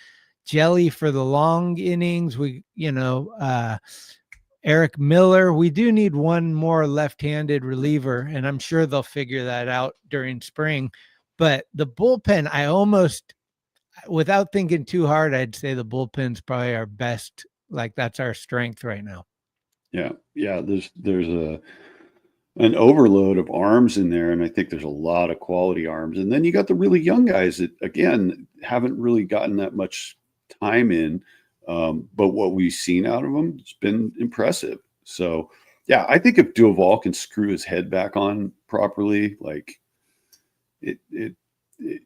Jelly for the long innings. Eric Miller. We do need one more left-handed reliever, and I'm sure they'll figure that out during spring. But the bullpen, I almost, without thinking too hard, I'd say the bullpen's probably our best. Like, that's our strength right now. Yeah. There's an overload of arms in there, and I think there's a lot of quality arms. And then you got the really young guys that, again, haven't really gotten that much time in, but what we've seen out of them, it's been impressive. So yeah, I think if Doval can screw his head back on properly, like it'd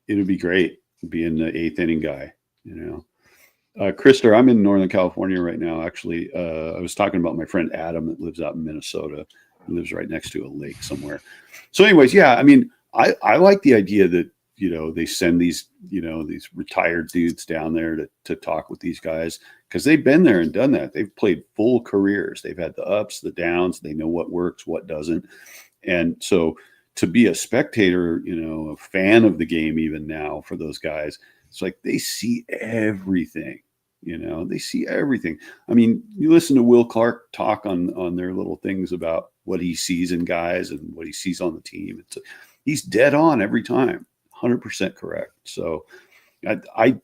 be great being the 8th inning guy, you know. Krister, I'm in Northern California right now. Actually, I was talking about my friend Adam that lives out in Minnesota. He lives right next to a lake somewhere. So anyways, yeah, I mean, I like the idea that, you know, they send these retired dudes down there to talk with these guys, because they've been there and done that. They've played full careers. They've had the ups, the downs. They know what works, what doesn't. And so to be a spectator, you know, a fan of the game even now for those guys, it's like they see everything. You know, they see everything. I mean, you listen to Will Clark talk on their little things about what he sees in guys and what he sees on the team. He's dead on every time. 100% correct. So I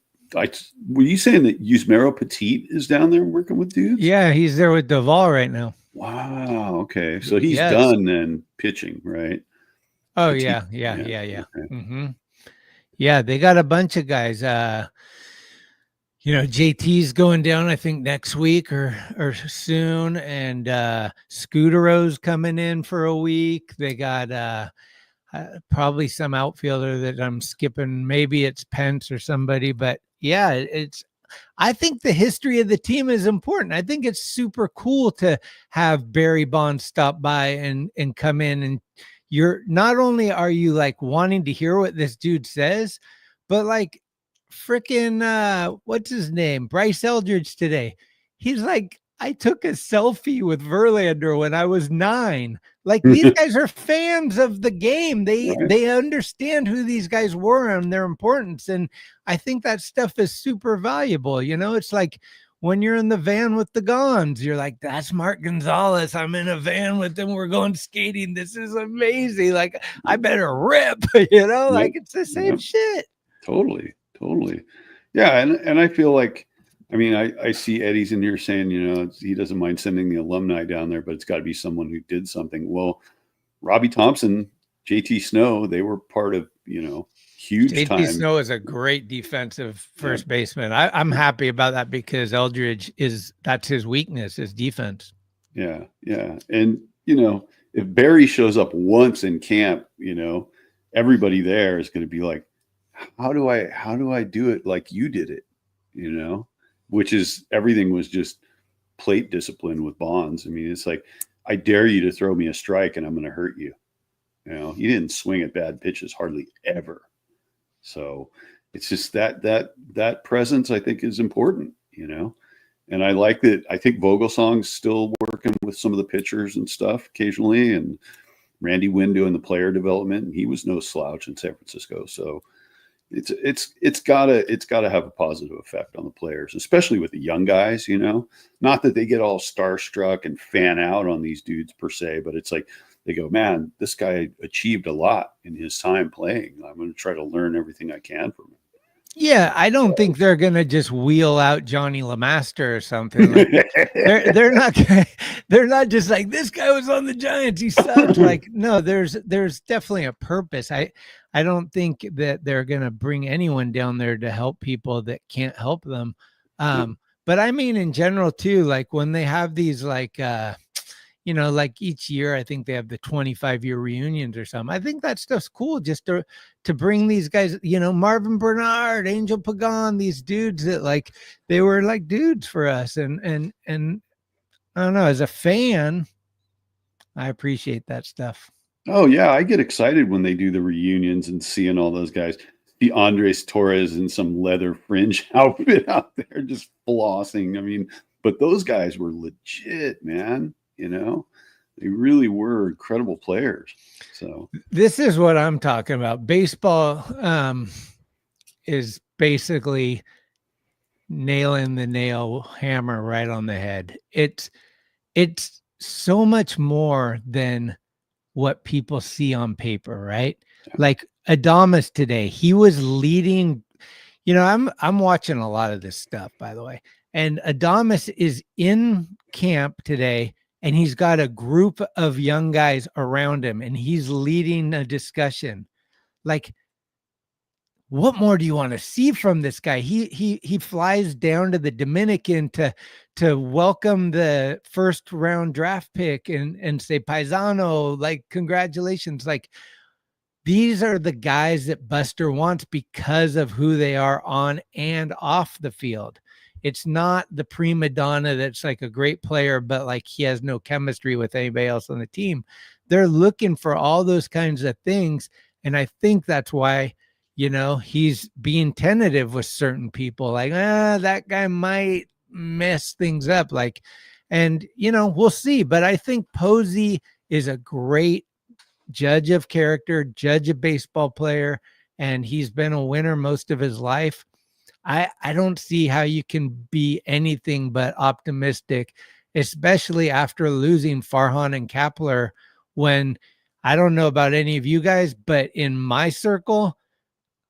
were you saying that Yusmeiro Petit is down there working with dudes? Yeah, he's there with Doval right now. Wow. Okay. So he's done then pitching, right? Oh, Petit. Yeah. Okay. Mm-hmm. Yeah, they got a bunch of guys. JT's going down, I think next week or soon, and Scootero's coming in for a week. They got probably some outfielder that I'm skipping. Maybe it's Pence or somebody, but yeah, I think the history of the team is important. I think it's super cool to have Barry Bonds stop by and come in, and you're not only are you like wanting to hear what this dude says, but like freaking what's his name? Bryce Eldridge today. He's like, I took a selfie with Verlander when I was 9. Like these guys are fans of the game. They understand who these guys were and their importance. And I think that stuff is super valuable. It's like when you're in the van with the Gons, you're like, that's Mark Gonzalez. I'm in a van with them. We're going skating. This is amazing. Like I better rip, like it's the same shit. Totally. Yeah. And I feel like, I mean, I see Eddie's in here saying, he doesn't mind sending the alumni down there, but it's got to be someone who did something. Well, Robbie Thompson, JT Snow, they were part of, huge JT time. Snow is a great defensive first baseman. I'm happy about that because Eldridge that's his weakness, his defense. Yeah. And, if Barry shows up once in camp, everybody there is going to be like, how do I do it like you did it, which is everything was just plate discipline with Bonds. I mean, it's like, I dare you to throw me a strike and I'm going to hurt you. He didn't swing at bad pitches hardly ever. So it's just that presence I think is important, and I like that. I think Vogelsong's still working with some of the pitchers and stuff occasionally, and Randy Wynn doing the player development. And he was no slouch in San Francisco. So it's gotta have a positive effect on the players, especially with the young guys, not that they get all starstruck and fan out on these dudes per se, but it's like they go, man, this guy achieved a lot in his time playing. I'm going to try to learn everything I can from him. Yeah, I don't think they're gonna just wheel out Johnny LeMaster or something. Like, they're not just like, this guy was on the Giants, he sucked. Like, no, there's definitely a purpose. I don't think that they're gonna bring anyone down there to help people that can't help them. But I mean, in general too, like when they have these like like each year, I think they have the 25-year reunions or something. I think that stuff's cool just to bring these guys, Marvin Bernard, Angel Pagan, these dudes that like, they were like dudes for us. And I don't know, as a fan, I appreciate that stuff. Oh yeah. I get excited when they do the reunions and seeing all those guys. The Andres Torres in some leather fringe outfit out there just flossing. I mean, but those guys were legit, man. They really were incredible players. So this is what I'm talking about. Baseball is basically nailing the nail hammer right on the head. It's so much more than what people see on paper, right? Yeah. Like Adames today, he was leading. I'm watching a lot of this stuff, by the way, and Adames is in camp today. And he's got a group of young guys around him and he's leading a discussion. Like, what more do you want to see from this guy? He flies down to the Dominican to welcome the first round draft pick and say, Paisano, like, congratulations. Like, these are the guys that Buster wants because of who they are on and off the field. It's not the prima donna that's like a great player, but like he has no chemistry with anybody else on the team. They're looking for all those kinds of things. And I think that's why, he's being tentative with certain people. Like, that guy might mess things up. Like, and, we'll see. But I think Posey is a great judge of character, judge of baseball player. And he's been a winner most of his life. I don't see how you can be anything but optimistic, especially after losing Farhan and Kapler, when I don't know about any of you guys, but in my circle,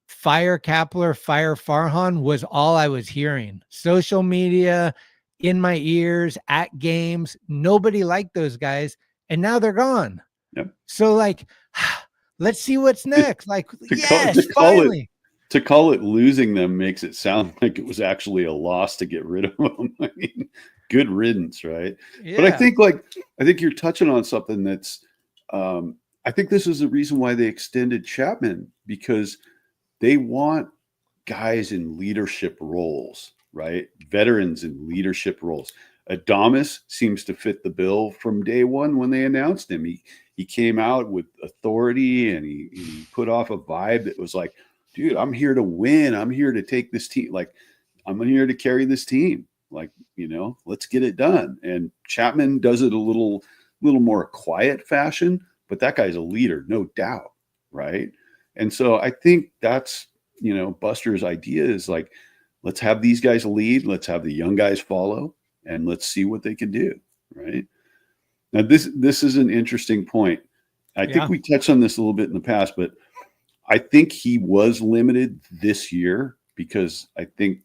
fire Kapler, fire Farhan was all I was hearing. Social media, in my ears, at games, nobody liked those guys, and now they're gone. Yep. So like, let's see what's next. Like, yes, finally. to call it losing them makes it sound like it was actually a loss to get rid of them. I mean, good riddance, right? Yeah. But I think you're touching on something that's I think this is the reason why they extended Chapman, because they want guys in leadership roles, right? Veterans in leadership roles. Adamas seems to fit the bill from day one when they announced him. He came out with authority, and he put off a vibe that was like, dude, I'm here to win. I'm here to take this team. Like, I'm here to carry this team. Like, let's get it done. And Chapman does it a little more quiet fashion, but that guy's a leader, no doubt, right? And so I think that's, Buster's idea is like, let's have these guys lead, let's have the young guys follow, and let's see what they can do, right? Now, this is an interesting point. I think we touched on this a little bit in the past, but I think he was limited this year because I think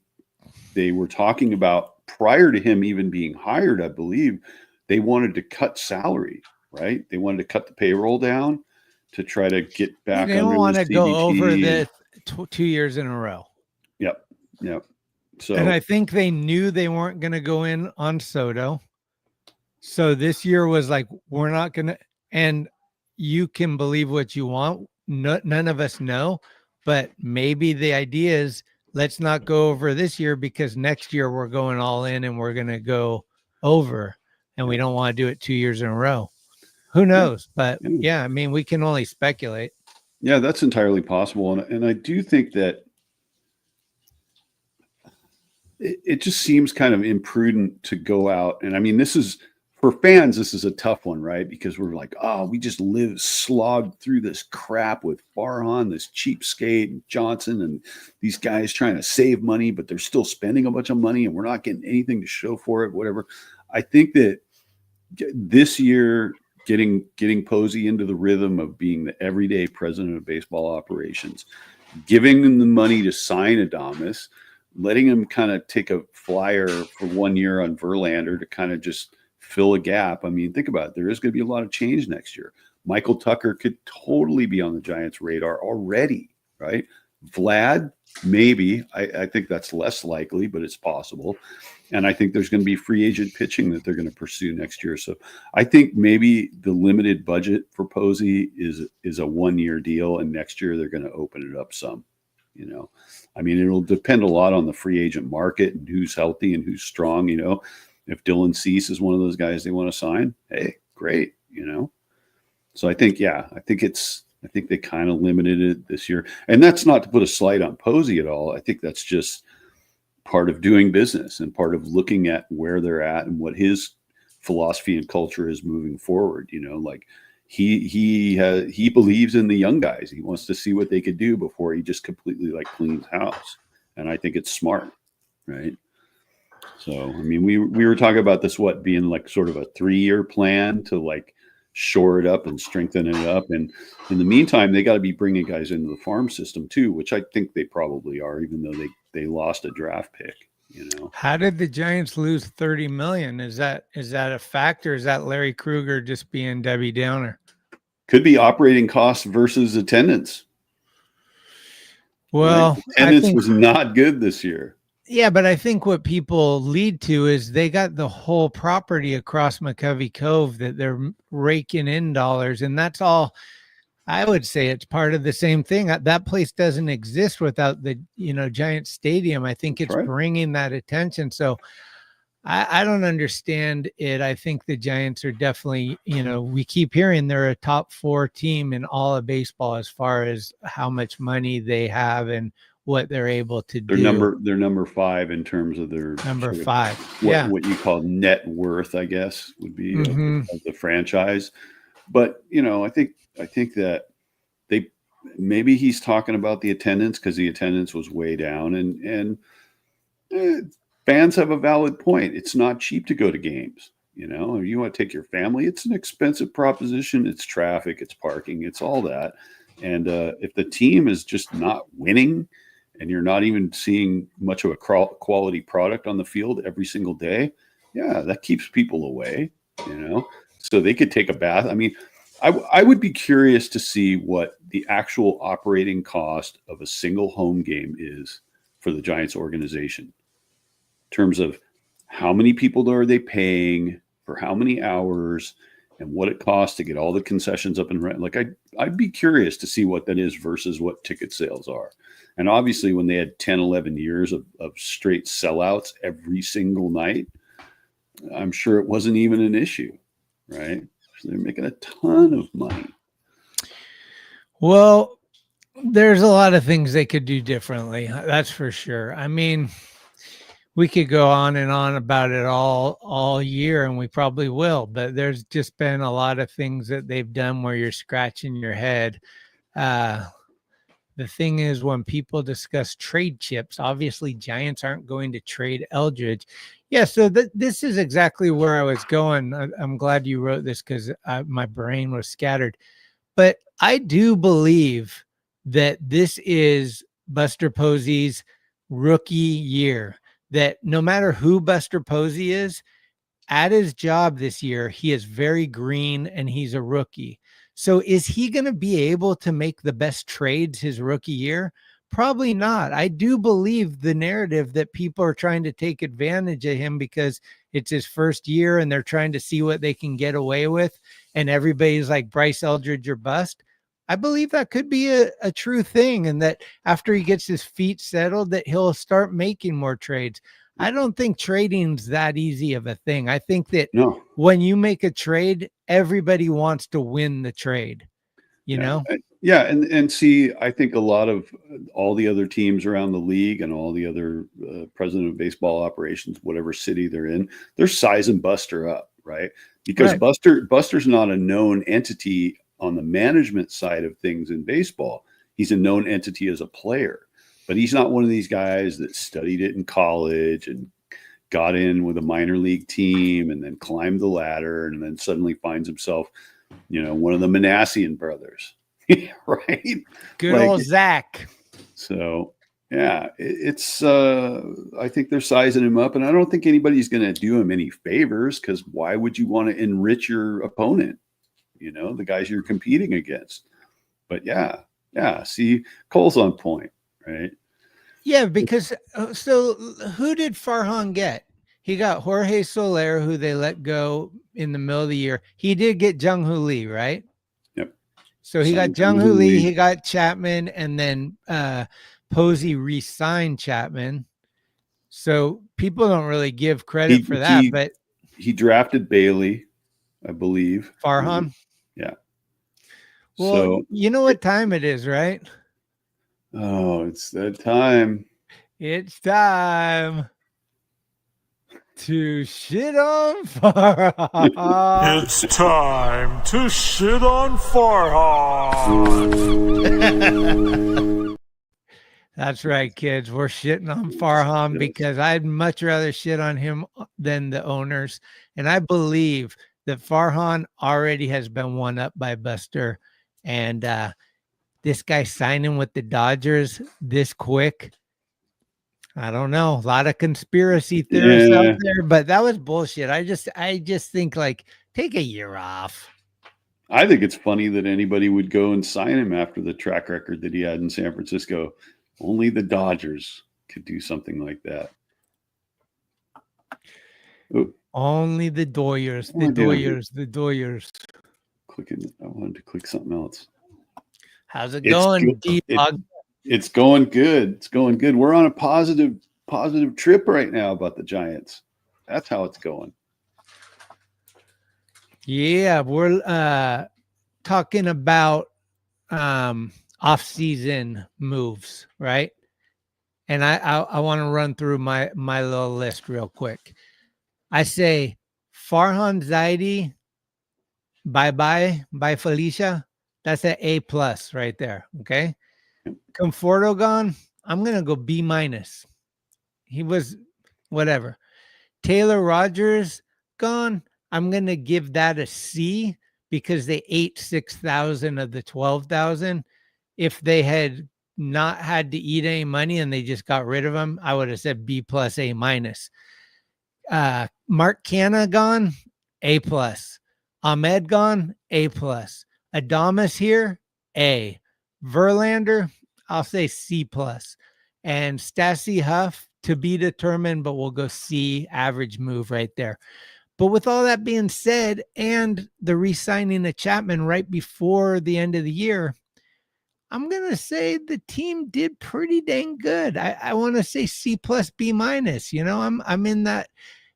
they were talking about, prior to him even being hired, I believe, they wanted to cut salary, right? They wanted to cut the payroll down to try to get back They don't want to go over the 2 years in a row. Yep. So, and I think they knew they weren't going to go in on Soto. So this year was like, we're not going to, and you can believe what you want. None of us know, but maybe the idea is, let's not go over this year because next year we're going all in and we're going to go over, and we don't want to do it 2 years in a row. Who knows? But yeah, I mean, we can only speculate. Yeah, that's entirely possible. And I do think that it just seems kind of imprudent to go out. And I mean, this is, for fans, this is a tough one, right? Because we're like, oh, we just slogged through this crap with Farhan, this cheapskate, and Johnson, and these guys trying to save money, but they're still spending a bunch of money and we're not getting anything to show for it, whatever. I think that this year, getting Posey into the rhythm of being the everyday president of baseball operations, giving him the money to sign Adames, letting him kind of take a flyer for 1 year on Verlander to kind of just fill a gap. I mean, think about it. There is going to be a lot of change next year. Michael Tucker could totally be on the Giants' radar already, right? Vlad, maybe. I think that's less likely, but it's possible. And I think there's going to be free agent pitching that they're going to pursue next year. So I think maybe the limited budget for Posey is a 1 year deal, and next year they're going to open it up some. I mean, it'll depend a lot on the free agent market and who's healthy and who's strong. If Dylan Cease is one of those guys they want to sign, hey, great. So I think they kind of limited it this year, and that's not to put a slight on Posey at all. I think that's just part of doing business and part of looking at where they're at and what his philosophy and culture is moving forward. Like he believes in the young guys. He wants to see what they could do before he just completely cleans house. And I think it's smart, right? So, I mean, we were talking about this, being like sort of a 3-year plan to shore it up and strengthen it up. And in the meantime, they got to be bringing guys into the farm system too, which I think they probably are, even though they lost a draft pick. How did the Giants lose $30 million? Is that a factor? Is that Larry Krueger just being Debbie Downer? Could be operating costs versus attendance. Well, right? Attendance was not good this year. Yeah, but I think what people lead to is they got the whole property across McCovey Cove that they're raking in dollars, and that's all. I would say it's part of the same thing. That place doesn't exist without the Giant Stadium. I think it's bringing that attention. So I don't understand it. I think the Giants are definitely, we keep hearing they're a top 4 team in all of baseball as far as how much money they have and what they're able to do. They're number 5 in terms of their number 5. What you call net worth, I guess, would be of the franchise. But I think that maybe he's talking about the attendance because the attendance was way down, and fans have a valid point. It's not cheap to go to games. If you want to take your family, it's an expensive proposition. It's traffic, it's parking, it's all that. And if the team is just not winning, and you're not even seeing much of a quality product on the field every single day, that keeps people away. So they could take a bath. I mean, I would be curious to see what the actual operating cost of a single home game is for the Giants organization in terms of how many people are they paying for how many hours and what it costs to get all the concessions up and running. Like I'd be curious to see what that is versus what ticket sales are. And obviously when they had 10, 11 years of straight sellouts every single night, I'm sure it wasn't even an issue, right? So they're making a ton of money. Well, there's a lot of things they could do differently. That's for sure. I mean, we could go on and on about it all year, and we probably will, but there's just been a lot of things that they've done where you're scratching your head. The thing is, when people discuss trade chips, obviously Giants aren't going to trade Eldridge. Yeah, so this is exactly where I was going. I'm glad you wrote this because my brain was scattered. But I do believe that this is Buster Posey's rookie year, that no matter who Buster Posey is, at his job this year, he is very green and he's a rookie. So is he going to be able to make the best trades his rookie year? Probably not. I do believe the narrative that people are trying to take advantage of him because it's his first year and they're trying to see what they can get away with. And everybody's like Bryce Eldridge or bust. I believe that could be a true thing. And that after he gets his feet settled, that he'll start making more trades. I don't think trading's that easy of a thing. I think that when you make a trade, everybody wants to win the trade, you know? Yeah. And see, I think a lot of all the other teams around the league and all the other president of baseball operations, whatever city they're in, they're sizing Buster up, right? Because Buster's not a known entity on the management side of things in baseball. He's a known entity as a player. But he's not one of these guys that studied it in college and got in with a minor league team and then climbed the ladder and then suddenly finds himself, one of the Manassian brothers, right? Good old Zach. So, yeah, it's I think they're sizing him up, and I don't think anybody's going to do him any favors because why would you want to enrich your opponent? The guys you're competing against. But yeah, see, Cole's on point, right? Yeah, because so who did Farhan get? He got Jorge Soler, who they let go in the middle of the year. He did get Jung Hoo Lee, right? Yep. So he got Jung Hoo Lee, he got Chapman, and then Posey re-signed Chapman. So people don't really give credit for that, but he drafted Bailey, I believe. Farhan? Yeah. Well, so, you know what time it is, right? Oh, it's that time. It's time to shit on Farhan. It's time to shit on Farhan. That's right, kids. We're shitting on Farhan because I'd much rather shit on him than the owners. And I believe that Farhan already has been won up by Buster. And this guy signing with the Dodgers this quick, I don't know. A lot of conspiracy theorists out there, but that was bullshit. I just think like take a year off. I think it's funny that anybody would go and sign him after the track record that he had in San Francisco. Only the Dodgers could do something like that. Ooh. Only the Doyers, the Doyers. Clicking. I wanted to click something else. How's it going, D-Bug? It's going good. It's going good. We're on a positive trip right now about the Giants. That's how it's going. Yeah, we're talking about off-season moves, right? And I want to run through my little list real quick. I say Farhan Zaidi, bye Felicia. That's an A+ right there. Okay. Conforto gone. I'm gonna go B-. He was whatever. Taylor Rogers gone. I'm gonna give that a C because they ate 6,000 of the 12,000. If they had not had to eat any money and they just got rid of him, I would have said B+, A-. Mark Canha gone, A+. Ahmed gone, A+. Adamas here, A. Verlander, I'll say C plus. And Stassi Huff, to be determined, but we'll go C, average move right there. But with all that being said, and the re-signing of Chapman right before the end of the year, I'm gonna say the team did pretty dang good. I want to say C plus B minus. You know, I'm in that,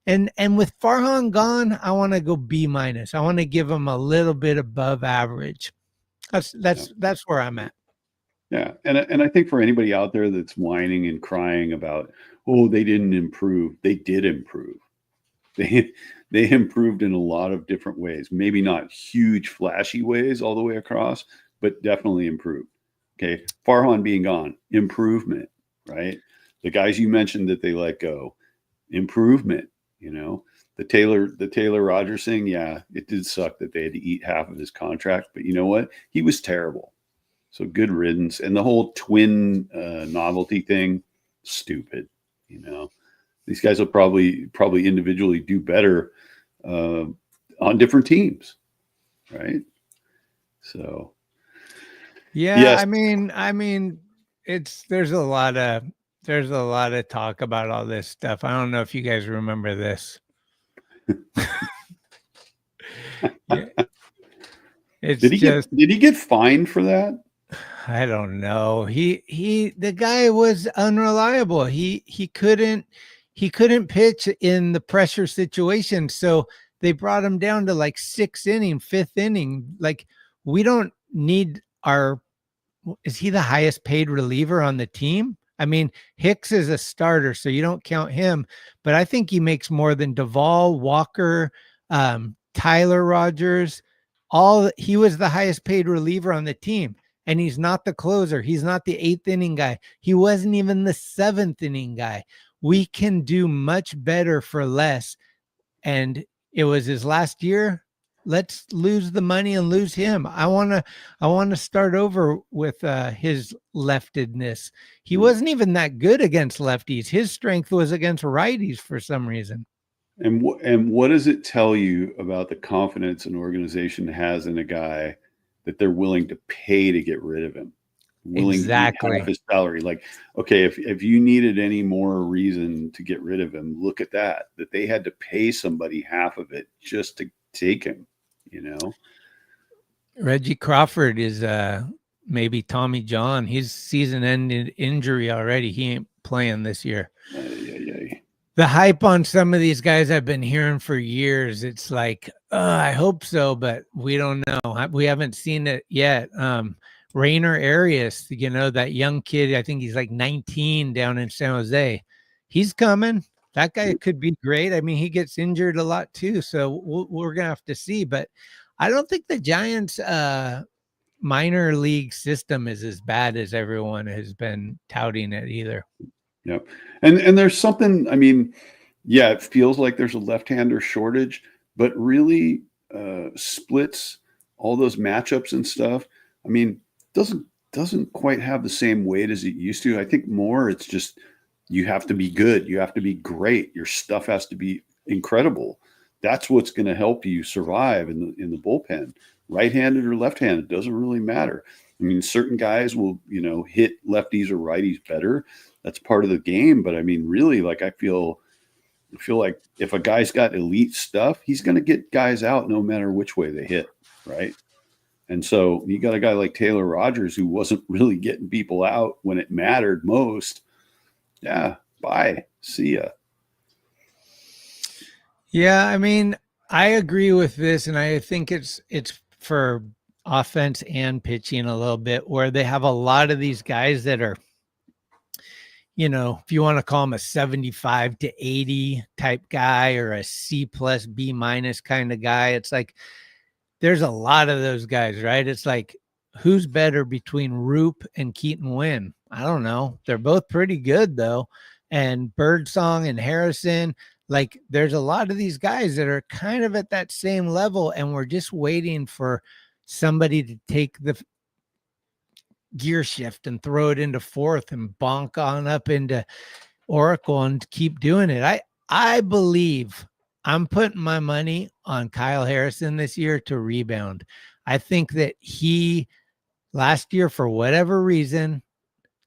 and with Farhan gone, I want to go B minus. I want to give him a little bit above average. That's where I'm at. Yeah, and I think for anybody out there that's whining and crying about, oh, they didn't improve, they did improve. They improved in a lot of different ways. Maybe not huge, flashy ways all the way across, but definitely improved. Okay, Farhan being gone, improvement, right? The guys you mentioned that they let go, improvement. You know, the Taylor Rogers thing, yeah, it did suck that they had to eat half of his contract, but you know what? He was terrible. So good riddance. And the whole twin novelty thing, stupid. You know, these guys will probably individually do better on different teams, right? So. Yeah, Yes. I mean, there's a lot of talk about all this stuff. I don't know if you guys remember this. Yeah. Did he get fined for that? I don't know. The guy was unreliable. He couldn't pitch in the pressure situation. So they brought him down to like 6th inning, 5th inning. Like, we don't need is he the highest paid reliever on the team? I mean, Hicks is a starter, so you don't count him, but I think he makes more than Duvall, Walker, Tyler Rogers. He was the highest paid reliever on the team, and he's not the closer. He's not the 8th inning guy. He wasn't even the 7th inning guy. We can do much better for less, and it was his last year. Let's lose the money and lose him. I want to start over with his leftedness. He wasn't even that good against lefties. His strength was against righties for some reason. And what does it tell you about the confidence an organization has in a guy that they're willing to pay to get rid of him? Willing Exactly. to eat half his salary. Like, okay, if you needed any more reason to get rid of him, look at that they had to pay somebody half of it just to take him, you know? Reggie Crawford is maybe Tommy John. He's season-ending injury already. He ain't playing this year. The hype on some of these guys I've been hearing for years. It's like, I hope so, but we don't know. We haven't seen it yet. Rainer Arias, you know, that young kid, I think he's like 19 down in San Jose. He's coming. That guy could be great. I mean, he gets injured a lot too, so we're going to have to see. But I don't think the Giants' minor league system is as bad as everyone has been touting it either. Yep. And there's something, I mean, yeah, it feels like there's a left-hander shortage, but really splits, all those matchups and stuff, I mean, doesn't quite have the same weight as it used to. I think more it's just you have to be good. You have to be great. Your stuff has to be incredible. That's what's going to help you survive in the bullpen. Right-handed or left-handed, doesn't really matter. I mean, certain guys will, you know, hit lefties or righties better. That's part of the game. But I mean, really, like I feel like if a guy's got elite stuff, he's going to get guys out no matter which way they hit, right? And so you got a guy like Taylor Rogers who wasn't really getting people out when it mattered most. Yeah, bye. See ya. Yeah, I mean, I agree with this, and I think it's for offense and pitching a little bit, where they have a lot of these guys that are, you know, if you want to call him a 75 to 80 type guy or a C plus B minus kind of guy. It's like, there's a lot of those guys, right? It's like, who's better between Roop and Keaton Wynn? I don't know. They're both pretty good though. And Birdsong and Harrison, like there's a lot of these guys that are kind of at that same level. And we're just waiting for somebody to take the gear shift and throw it into fourth and bonk on up into Oracle and keep doing it. I believe I'm putting my money on Kyle Harrison this year to rebound. I think that last year, for whatever reason,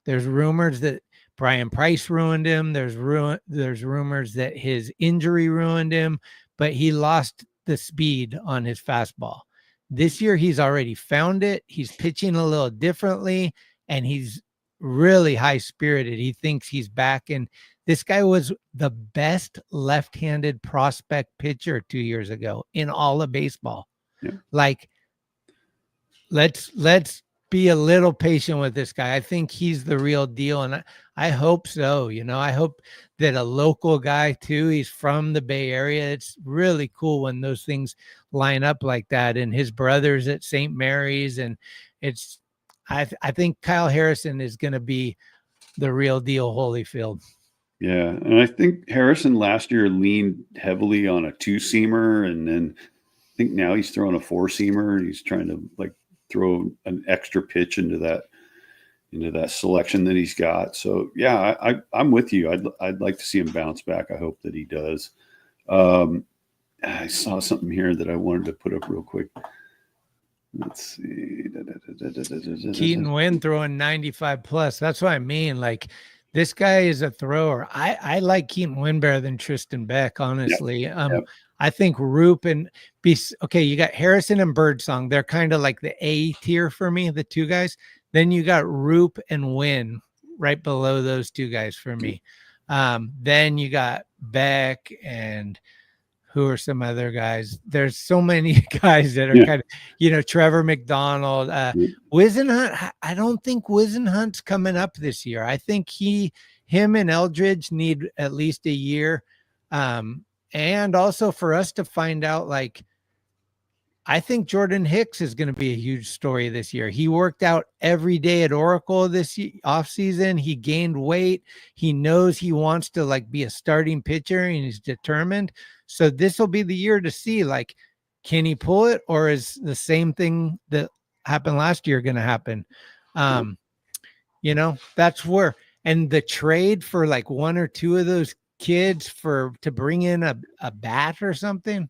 there's rumors that Brian Price ruined him. There's rumors that his injury ruined him, but he lost the speed on his fastball. This year, he's already found it. He's pitching a little differently, and he's really high-spirited. He thinks he's back, and this guy was the best left-handed prospect pitcher 2 years ago in all of baseball. Yeah. Like, let's be a little patient with this guy. I think he's the real deal, and I hope so. I hope that a local guy too. He's from the Bay Area. It's really cool when those things line up like that. And his brother's at St. Mary's, and I think Kyle Harrison is going to be the real deal Holyfield. Yeah, and I think Harrison last year leaned heavily on a two-seamer, and then I think now he's throwing a four-seamer, and he's trying to throw an extra pitch into that selection that he's got. So yeah, I'm with you. I'd like to see him bounce back. I hope that he does. I saw something here that I wanted to put up real quick. Let's see. Keaton Wynn throwing 95 plus. That's what I mean. This guy is a thrower. I like Keaton Wynn better than Tristan Beck, honestly. Yep. I think Roop and you got Harrison and Birdsong. They're kind of like the A tier for me, the two guys. Then you got Roop and Wynn right below those two guys for me. Then you got Beck and who are some other guys? There's so many guys that are kind of, Trevor McDonald, Wisenhunt. I don't think Wisenhunt's coming up this year. I think him and Eldridge need at least a year. And also for us to find out, I think Jordan Hicks is going to be a huge story this year. He worked out every day at Oracle this off season. He gained weight. He knows he wants to be a starting pitcher, and he's determined. So this will be the year to see, can he pull it, or is the same thing that happened last year going to happen? That's where, and the trade for one or two of those kids to bring in a bat or something.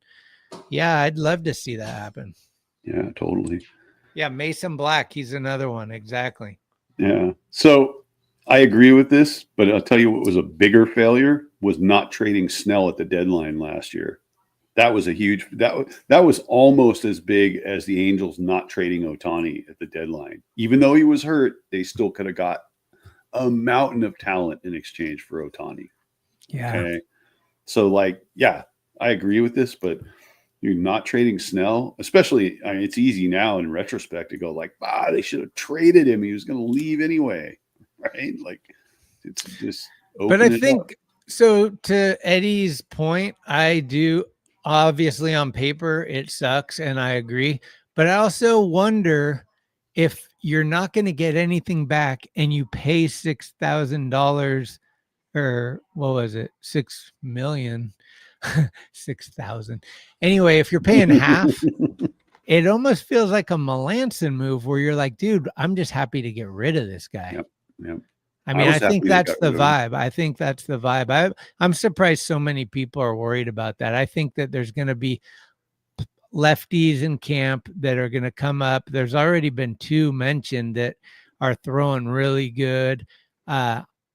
Yeah, I'd love to see that happen. Yeah, totally. Yeah, Mason Black, he's another one. Exactly. Yeah. So I agree with this, but I'll tell you what was a bigger failure was not trading Snell at the deadline last year. That was a huge that was almost as big as the Angels not trading Ohtani at the deadline. Even though he was hurt, they still could have got a mountain of talent in exchange for Ohtani. Yeah. Okay. So I agree with this, but you're not trading Snell, especially, it's easy now in retrospect to go they should have traded him. He was going to leave anyway. Right. It's just, but I think, so to Eddie's point, I do, obviously on paper, it sucks. And I agree, but I also wonder if you're not going to get anything back and you pay $6,000 or what was it? 6 million. 6,000. Anyway, if you're paying half, it almost feels like a Melanson move where you're like, dude, I'm just happy to get rid of this guy. Yep. I mean, I think that's the vibe. I think that's the vibe. I'm surprised so many people are worried about that. I think that there's going to be lefties in camp that are going to come up. There's already been 2 mentioned that are throwing really good.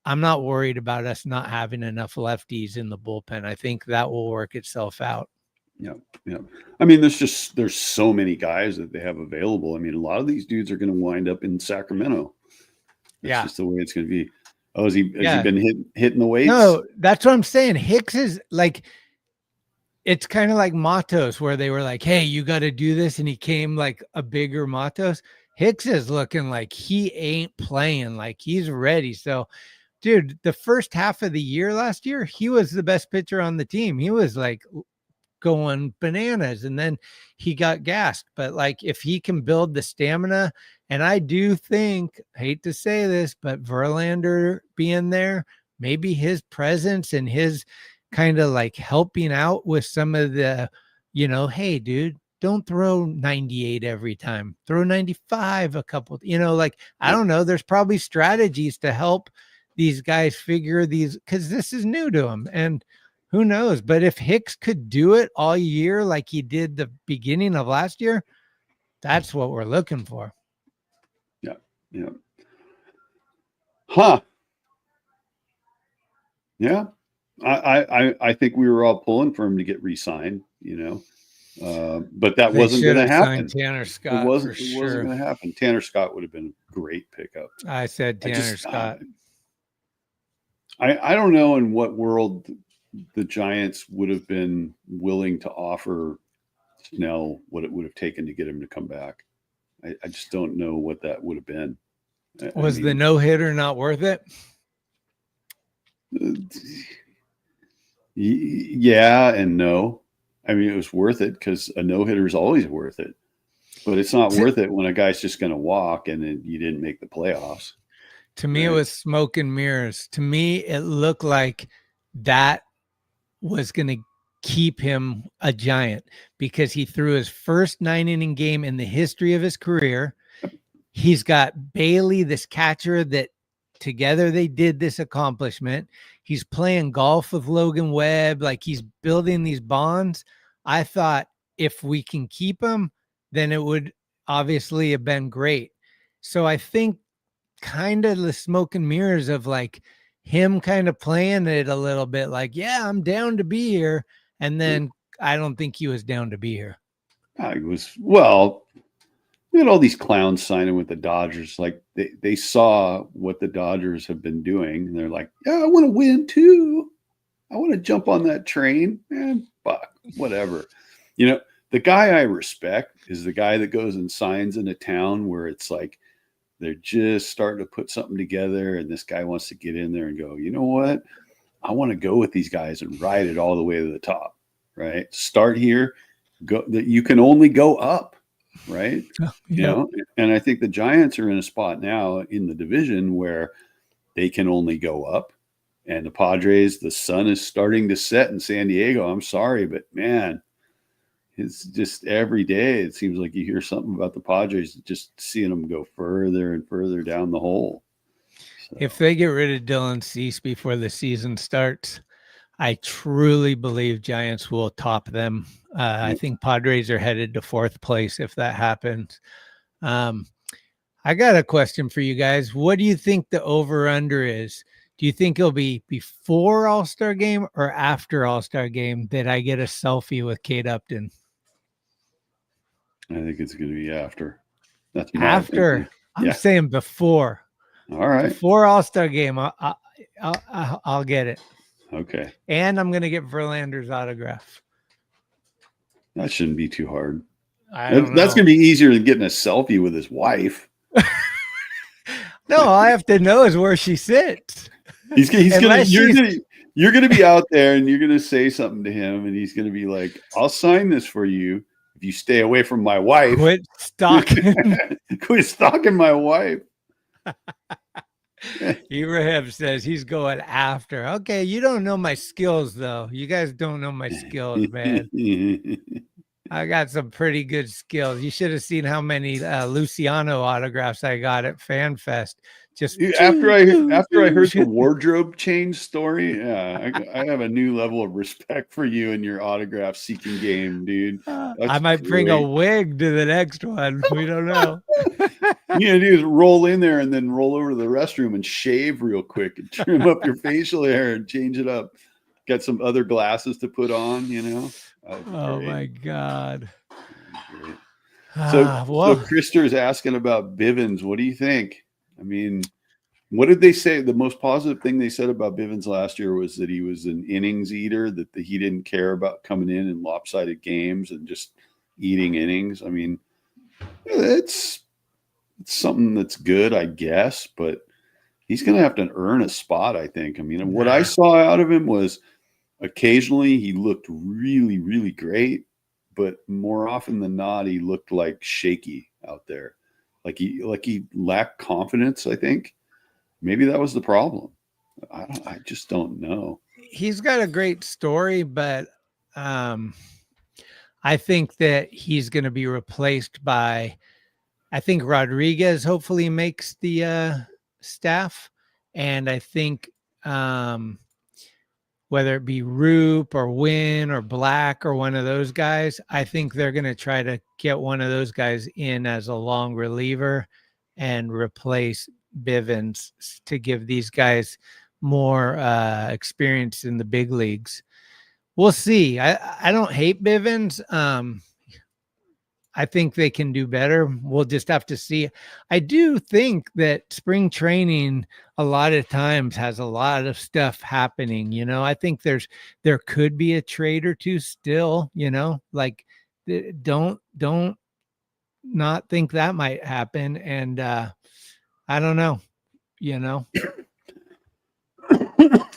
I'm not worried about us not having enough lefties in the bullpen. I think that will work itself out. Yeah. I mean, there's so many guys that they have available. I mean, a lot of these dudes are going to wind up in Sacramento. That's just the way it's going to be. Oh, has he been hitting the weights? No, that's what I'm saying. Hicks is it's kind of like Matos, where they were like, hey, you got to do this. And he came like a bigger Matos. Hicks is looking like he ain't playing, he's ready. So, dude, the first half of the year last year, he was the best pitcher on the team. He was going bananas, and then he got gassed. But if he can build the stamina, and I do think, hate to say this, but Verlander being there, maybe his presence and his kind of helping out with some of the, hey, dude, don't throw 98 every time, throw 95 a couple, I don't know. There's probably strategies to help these guys figure these, because this is new to them, and who knows. But if Hicks could do it all year like he did the beginning of last year, That's what we're looking for. Yeah. Yeah. Huh. Yeah. I think we were all pulling for him to get re-signed, but that They wasn't should going to have signed happen. Tanner It Scott wasn't. for It wasn't sure. going to happen. Tanner Scott would have been a great pickup. I said Tanner Scott. I don't know in what world the Giants would have been willing to offer Snell what it would have taken to get him to come back. I just don't know what that would have been. Was the no-hitter not worth it? Yeah and no. I mean, it was worth it because a no-hitter is always worth it. But it's not worth it when a guy's just going to walk and then you didn't make the playoffs. To me, It was smoke and mirrors. To me, it looked like that was going to keep him a Giant because he threw his first 9-inning game in the history of his career. He's got Bailey, this catcher that together they did this accomplishment. He's playing golf with Logan Webb. Like he's building these bonds. I thought if we can keep him, then it would obviously have been great. So I think kind of the smoke and mirrors of like him kind of playing it a little bit like, yeah, I'm down to be here. And then I don't think he was down to be here. He was, well, we had all these clowns signing with the Dodgers. Like they saw what the Dodgers have been doing. And they're like, yeah, I want to win too. I want to jump on that train. Man, fuck, whatever. The guy I respect is the guy that goes and signs in a town where it's like, they're just starting to put something together. And this guy wants to get in there and go, you know what? I want to go with these guys and ride it all the way to the top, right? Start here, go that you can only go up. Right. And I think the Giants are in a spot now in the division where they can only go up. And the Padres, the sun is starting to set in San Diego. I'm sorry, but man, it's just every day it seems like you hear something about the Padres, just seeing them go further and further down the hole. So. If they get rid of Dylan Cease before the season starts, I truly believe Giants will top them. I think Padres are headed to 4th place if that happens. I got a question for you guys. What do you think the over-under is? Do you think it'll be before All-Star game or after All-Star game that I get a selfie with Kate Upton? I think it's going to be after. That's after. I'm saying before. All right. Before All-Star game, I'll get it. Okay. And I'm going to get Verlander's autograph. That shouldn't be too hard. That's going to be easier than getting a selfie with his wife. No, all I have to know is where she sits. You're going to be out there and you're going to say something to him and he's going to be like, I'll sign this for you if you stay away from my wife. Quit stalking. Quit stalking my wife. Ibrahim says he's going after. Okay, you don't know my skills, though. You guys don't know my skills, man. I got some pretty good skills. You should have seen how many Luciano autographs I got at FanFest. Just after I heard the wardrobe change story, yeah, I have a new level of respect for you and your autograph seeking game, dude. I might bring a wig to the next one. We don't know. You know, do is roll in there and then roll over to the restroom and shave real quick and trim up your facial hair and change it up. Got some other glasses to put on, you know. Oh my God. So Krister is asking about Bivens. What do you think? I mean, what did they say? The most positive thing they said about Bivens last year was that he was an innings eater, that he didn't care about coming in lopsided games and just eating innings. I mean, it's something that's good, I guess, but he's going to have to earn a spot, I think. I mean, what I saw out of him was occasionally he looked really, really great, but more often than not, he looked like shaky out there. Like he lacked confidence, I think. Maybe that was the problem. I just don't know. He's got a great story, but I think that he's going to be replaced by, I think Rodriguez hopefully makes the staff. And I think whether it be Roop or Wynn or Black or one of those guys, I think they're going to try to get one of those guys in as a long reliever and replace Bivens to give these guys more experience in the big leagues. We'll see. I don't hate Bivens. I think they can do better. We'll just have to see. I do think that spring training a lot of times has a lot of stuff happening. I think there could be a trade or two still, like don't not think that might happen. And I don't know,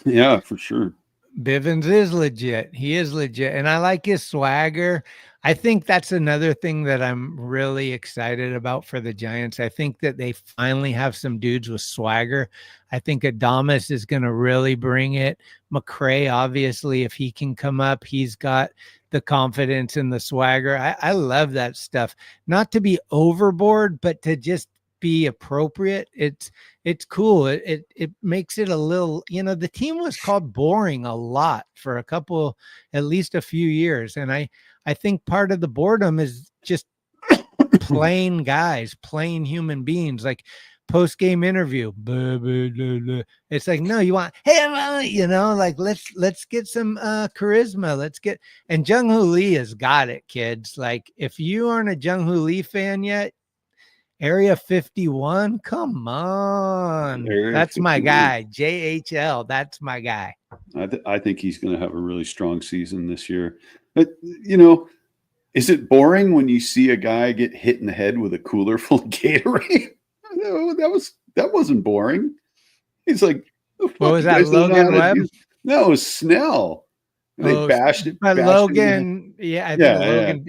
Yeah, for sure. Bivens is legit. He is legit. And I like his swagger. I think that's another thing that I'm really excited about for the Giants. I think that they finally have some dudes with swagger. I think Adames is going to really bring it. McRae, obviously, if he can come up, he's got the confidence and the swagger. I love that stuff. Not to be overboard, but to just be appropriate. It's cool. It makes it a little, the team was called boring a lot for at least a few years. And I think part of the boredom is just plain guys, plain human beings, like post-game interview. Blah, blah, blah, blah. It's like, no, you want, hey, like let's get some charisma. And Jung Hoo Lee has got it, kids. Like if you aren't a Jung Hoo Lee fan yet, Area 51, come on. That's 51. My guy. JHL, that's my guy. I think he's going to have a really strong season this year. But, is it boring when you see a guy get hit in the head with a cooler full of Gatorade? No, that wasn't boring. He's like, what was that, Logan Webb? No, it was Snell. They bashed it. But Logan, I think Logan.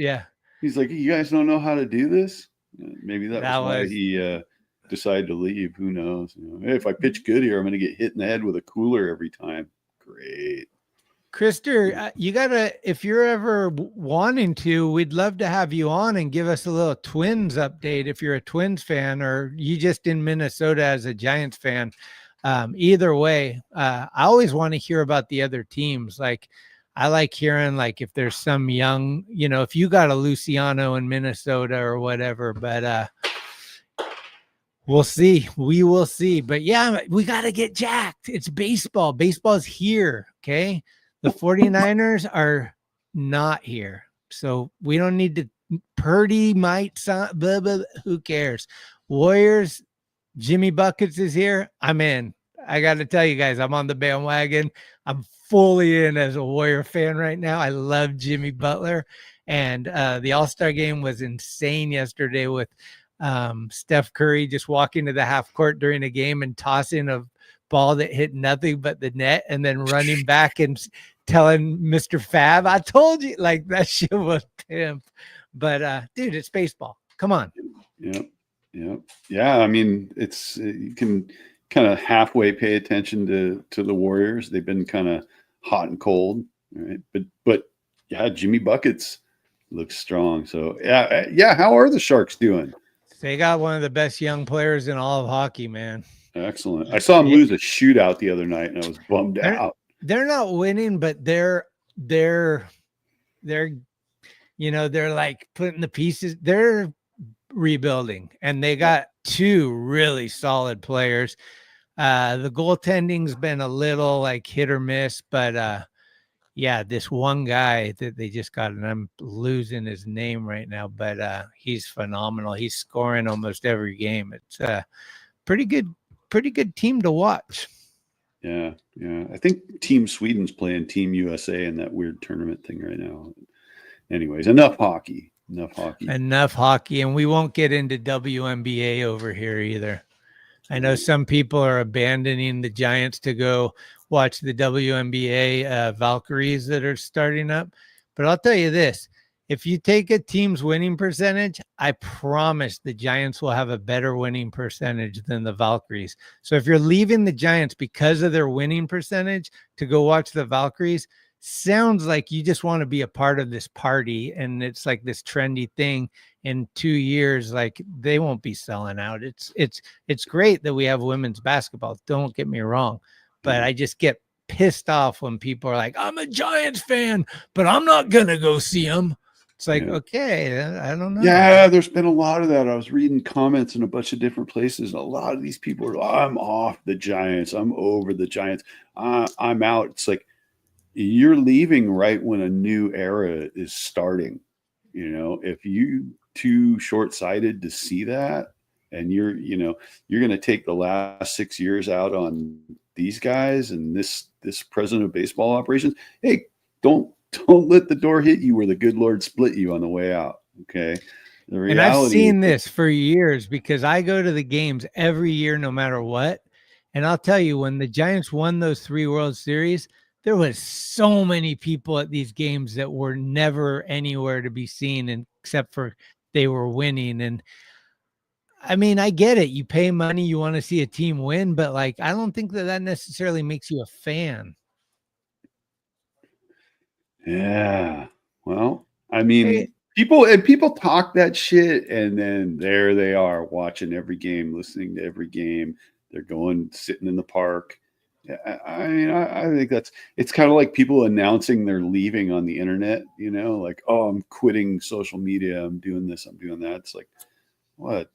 He's like, you guys don't know how to do this? Maybe that was why he decided to leave. Who knows? Hey, if I pitch good here, I'm going to get hit in the head with a cooler every time. Great. Krister, you gotta, if you're ever wanting to, we'd love to have you on and give us a little Twins update if you're a Twins fan or you just in Minnesota as a Giants fan. Either way, I always want to hear about the other teams. Like I like hearing like if there's some young, if you got a Luciano in Minnesota or whatever, but we'll see. We will see. But yeah, we got to get jacked. It's baseball. Baseball's here. Okay. The 49ers are not here. So we don't need to. Purdy might sound, blah, blah, who cares? Warriors, Jimmy Buckets is here. I'm in. I got to tell you guys, I'm on the bandwagon. I'm fully in as a Warrior fan right now. I love Jimmy Butler. And the All-Star game was insane yesterday with Steph Curry just walking to the half court during a game and tossing a ball that hit nothing but the net and then running back and telling Mr. Fab, I told you, like that shit was pimp. But dude, it's baseball. Come on. Yeah. I mean, it's you can kind of halfway pay attention to the Warriors. They've been kind of hot and cold, right? But yeah, Jimmy Buckets looks strong. So yeah. How are the Sharks doing? They got one of the best young players in all of hockey, man. Excellent. I saw him lose a shootout the other night, and I was bummed out. They're not winning, but they're like putting the pieces. They're rebuilding, and they got two really solid players. The goaltending's been a little like hit or miss, but this one guy that they just got, and I'm losing his name right now, but he's phenomenal. He's scoring almost every game. It's a pretty good team to watch. Yeah. I think Team Sweden's playing Team USA in that weird tournament thing right now. Anyways, enough hockey, and we won't get into WNBA over here either. I know some people are abandoning the Giants to go watch the WNBA Valkyries that are starting up. But I'll tell you this, if you take a team's winning percentage, I promise the Giants will have a better winning percentage than the Valkyries. So if you're leaving the Giants because of their winning percentage to go watch the Valkyries, sounds like you just want to be a part of this party. And it's like this trendy thing. In 2 years, like they won't be selling out. It's great that we have women's basketball. Don't get me wrong. But I just get pissed off when people are like, I'm a Giants fan, but I'm not going to go see them. It's like, Yeah. okay, I don't know. Yeah, there's been a lot of that. I was reading comments in a bunch of different places. A lot of these people are, I'm off the Giants. I'm over the Giants. I'm out. It's like you're leaving right when a new era is starting. You know, if you too short-sighted to see that, and you're going to take the last 6 years out on these guys and this president of baseball operations. Hey, don't let the door hit you where the good Lord split you on the way out. Okay. The reality, and I've seen this for years because I go to the games every year, no matter what. And I'll tell you, when the Giants won those 3 World Series, there was so many people at these games that were never anywhere to be seen, and except for they were winning. And I mean, I get it. You pay money, you want to see a team win, but like, I don't think that necessarily makes you a fan. Yeah. Well, I mean, people talk that shit, and then there they are watching every game, listening to every game. They're sitting in the park. I mean, I think it's kind of like people announcing they're leaving on the internet, like, oh, I'm quitting social media. I'm doing this. I'm doing that. It's like, what?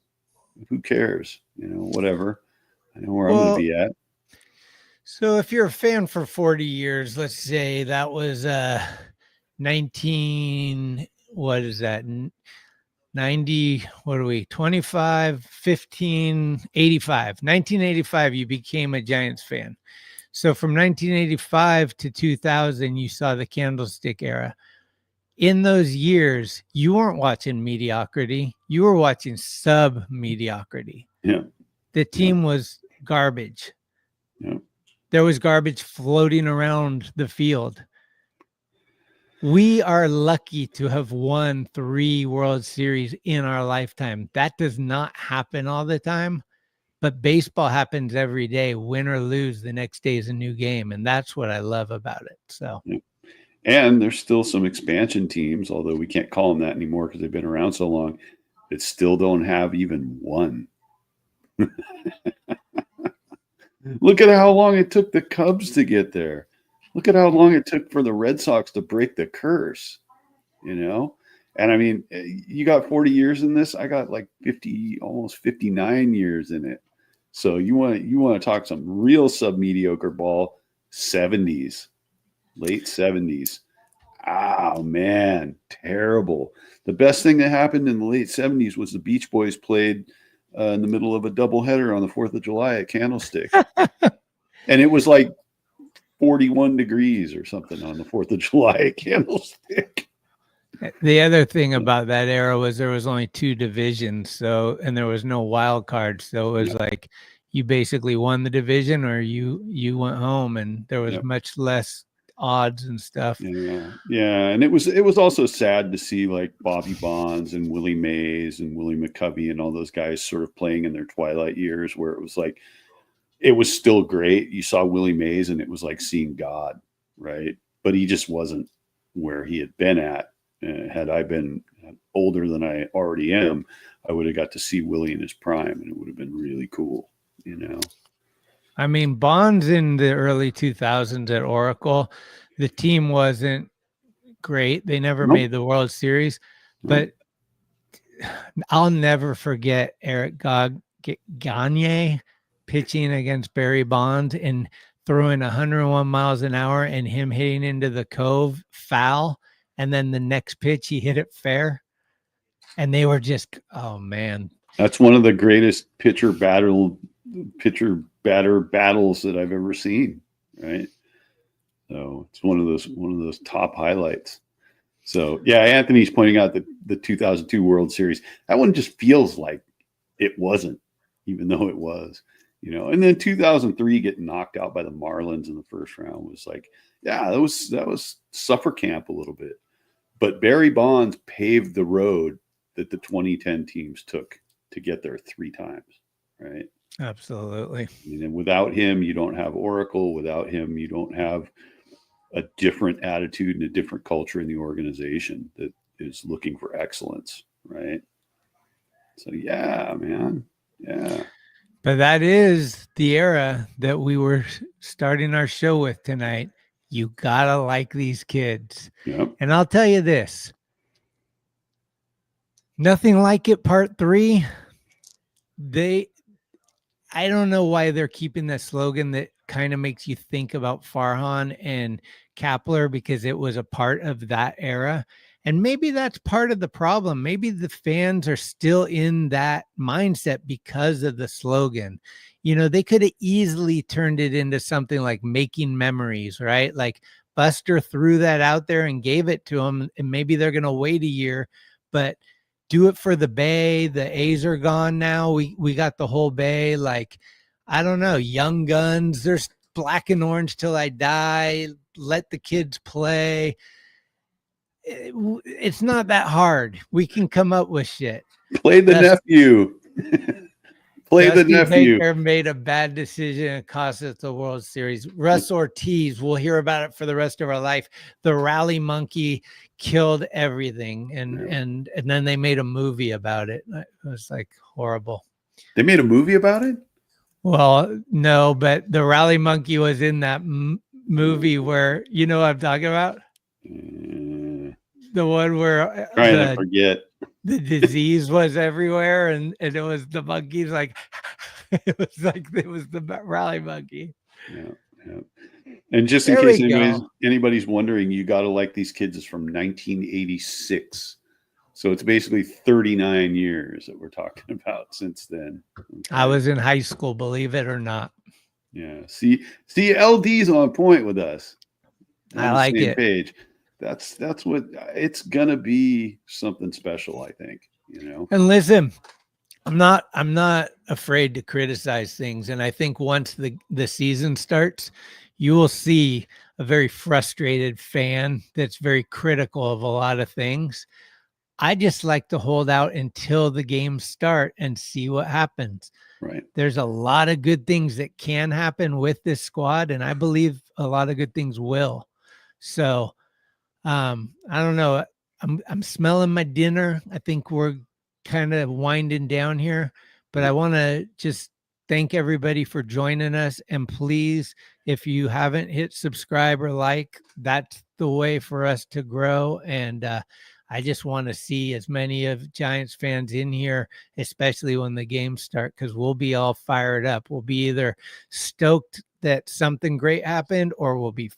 Who cares? Whatever. I know where I'm going to be at. So if you're a fan for 40 years, let's say that was 19, what is that? 90, what are we? 25, 15, 85. 1985, you became a Giants fan. So from 1985 to 2000, you saw the candlestick era. In those years, you weren't watching mediocrity. You were watching sub-mediocrity. Yeah. The team was garbage. Yeah. There was garbage floating around the field. We are lucky to have won 3 World Series in our lifetime. That does not happen all the time, but baseball happens every day. Win or lose, the next day is a new game, and that's what I love about it. So, yeah. And there's still some expansion teams, although we can't call them that anymore because they've been around so long, that still don't have even one. Look at how long it took the Cubs to get there. Look at how long it took for the Red Sox to break the curse, And I mean, you got 40 years in this. I got like 50, almost 59 years in it. So you want to talk some real sub-mediocre ball, 70s, late 70s. Oh, man, terrible. The best thing that happened in the late 70s was the Beach Boys played in the middle of a doubleheader on the 4th of July at Candlestick. And it was like 41 degrees or something on the 4th of July at Candlestick. The other thing about that era was there was only 2 divisions, and there was no wild card. So it was like you basically won the division or you went home, and there was much less odds and stuff. Yeah. And it was also sad to see like Bobby Bonds and Willie Mays and Willie McCovey and all those guys sort of playing in their twilight years, where it was like, it was still great. You saw Willie Mays and it was like seeing God, right? But he just wasn't where he had been at. Had I been older than I already am, I would have got to see Willie in his prime, and it would have been really cool, I mean, Bonds in the early 2000s at Oracle, the team wasn't great. They never made the World Series, but I'll never forget Eric Gagne pitching against Barry Bonds and throwing 101 miles an hour and him hitting into the cove foul. And then the next pitch, he hit it fair. And they were just, oh, man. That's one of the greatest pitcher batter battles that I've ever seen, right? So it's one of those top highlights. So yeah, Anthony's pointing out that the 2002 World Series, that one just feels like it wasn't, even though it was, And then 2003 getting knocked out by the Marlins in the first round was like, yeah, that was suffer camp a little bit. But Barry Bonds paved the road that the 2010 teams took to get there 3 times, right? Absolutely. And without him, you don't have Oracle. Without him, you don't have a different attitude and a different culture in the organization that is looking for excellence, right? So yeah, man. Yeah. But that is the era that we were starting our show with tonight. You gotta like these kids. Yep. And I'll tell you this. Nothing Like It Part 3. I don't know why they're keeping that slogan that kind of makes you think about Farhan and Kapler, because it was a part of that era. And maybe that's part of the problem. Maybe the fans are still in that mindset because of the slogan. They could have easily turned it into something like Making Memories, right? Like Buster threw that out there and gave it to them, and maybe they're going to wait a year, but do it for the Bay. The A's are gone now. We got the whole Bay. Like, I don't know, Young Guns. There's Black and Orange Till I Die. Let the kids play. It's not that hard. We can come up with shit. Play the nephew. Play the nephew. Baker made a bad decision and cost us the World Series. Russ Ortiz, we'll hear about it for the rest of our life. The Rally Monkey killed everything, and then they made a movie about it. It was like horrible. They made a movie about it? Well, no, but the Rally Monkey was in that movie where, you know what I'm talking about? The one where trying to forget. The disease was everywhere, and it was the monkeys. Like it was the Rally Monkey. Yeah. And just in case anybody's wondering, You Gotta Like These Kids is from 1986. So it's basically 39 years that we're talking about since then. Okay. I was in high school, believe it or not. Yeah. See, LD's on point with us. I like it. Page. That's what it's gonna be, something special, I think. And listen, I'm not afraid to criticize things, and I think once the season starts, you will see a very frustrated fan that's very critical of a lot of things. I just like to hold out until the games start and see what happens. Right. There's a lot of good things that can happen with this squad, and I believe a lot of good things will. So I don't know. I'm smelling my dinner. I think we're kind of winding down here, but I want to just thank everybody for joining us. And please, if you haven't hit subscribe or like, that's the way for us to grow. And I just want to see as many of Giants fans in here, especially when the games start, because we'll be all fired up. We'll be either stoked that something great happened, or we'll be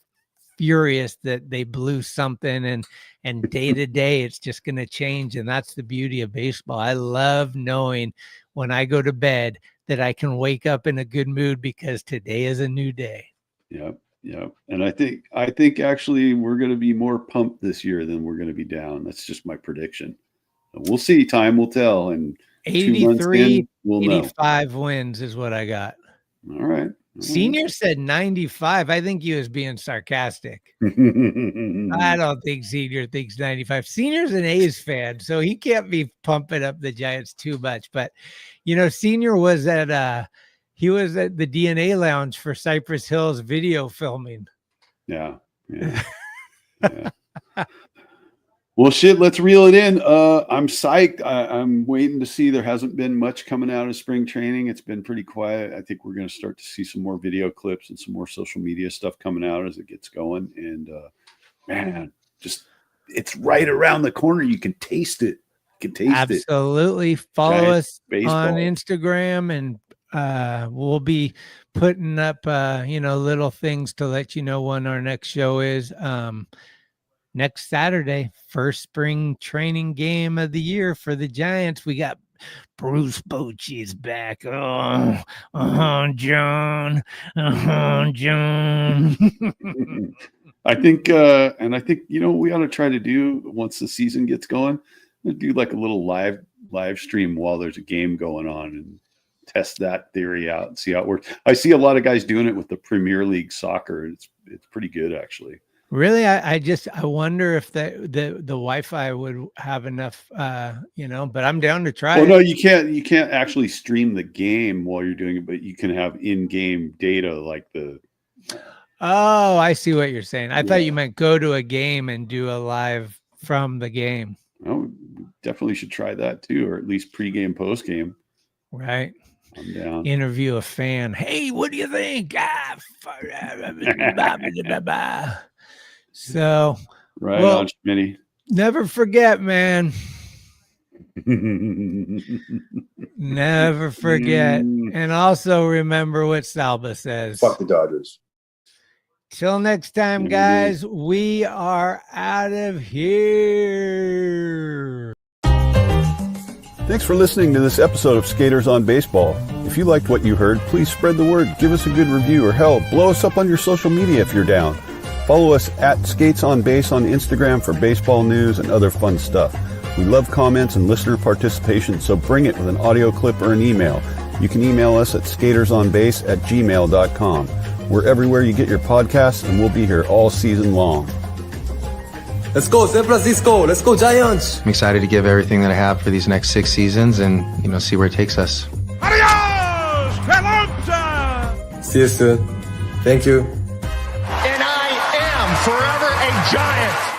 furious that they blew something, and day to day it's just going to change. And that's the beauty of baseball. I love knowing when I go to bed that I can wake up in a good mood because today is a new day. Yeah. And I think actually we're going to be more pumped this year than we're going to be down. That's just my prediction. We'll see. Time will tell. And 83, we'll 85 know. Wins is what I got. All right. Senior said 95. I think he was being sarcastic. I don't think Senior thinks 95. Senior's an A's fan, so he can't be pumping up the Giants too much. But, Senior was at the DNA Lounge for Cypress Hills video filming. Yeah. Well, shit, let's reel it in. I'm psyched. I'm waiting to see. There hasn't been much coming out of spring training. It's been pretty quiet. I think we're going to start to see some more video clips and some more social media stuff coming out as it gets going. And, man, just it's right around the corner. You can taste it. Absolutely. Follow us on Instagram, and we'll be putting up, little things to let you know when our next show is. Next Saturday, first spring training game of the year for the Giants. We got Bruce Bochy's back. John. John. I think we ought to try to do, once the season gets going, do like a little live stream while there's a game going on and test that theory out and see how it works. I see a lot of guys doing it with the Premier League soccer. It's pretty good, actually. Really, I wonder if the Wi-Fi would have enough, but I'm down to try. Well, no, you can't actually stream the game while you're doing it, but you can have in-game data like the. Oh, I see what you're saying. I thought you meant go to a game and do a live from the game. Oh, definitely should try that too, or at least pre-game, post-game. Right. I'm down. Interview a fan. Hey, what do you think? So, on, Schmitty. Never forget, man. Never forget. And also remember what Salba says. Fuck the Dodgers. Till next time, guys, we are out of here. Thanks for listening to this episode of Skaters on Baseball. If you liked what you heard, please spread the word, give us a good review, or hell, blow us up on your social media if you're down. Follow us at Skates on Base on Instagram for baseball news and other fun stuff. We love comments and listener participation, so bring it with an audio clip or an email. You can email us at skatersonbase@gmail.com. We're everywhere you get your podcasts, and we'll be here all season long. Let's go, San Francisco. Let's go, Giants. I'm excited to give everything that I have for these next 6 seasons and, see where it takes us. Adios, Pelota! See you soon. Thank you. And I am forever a Giant.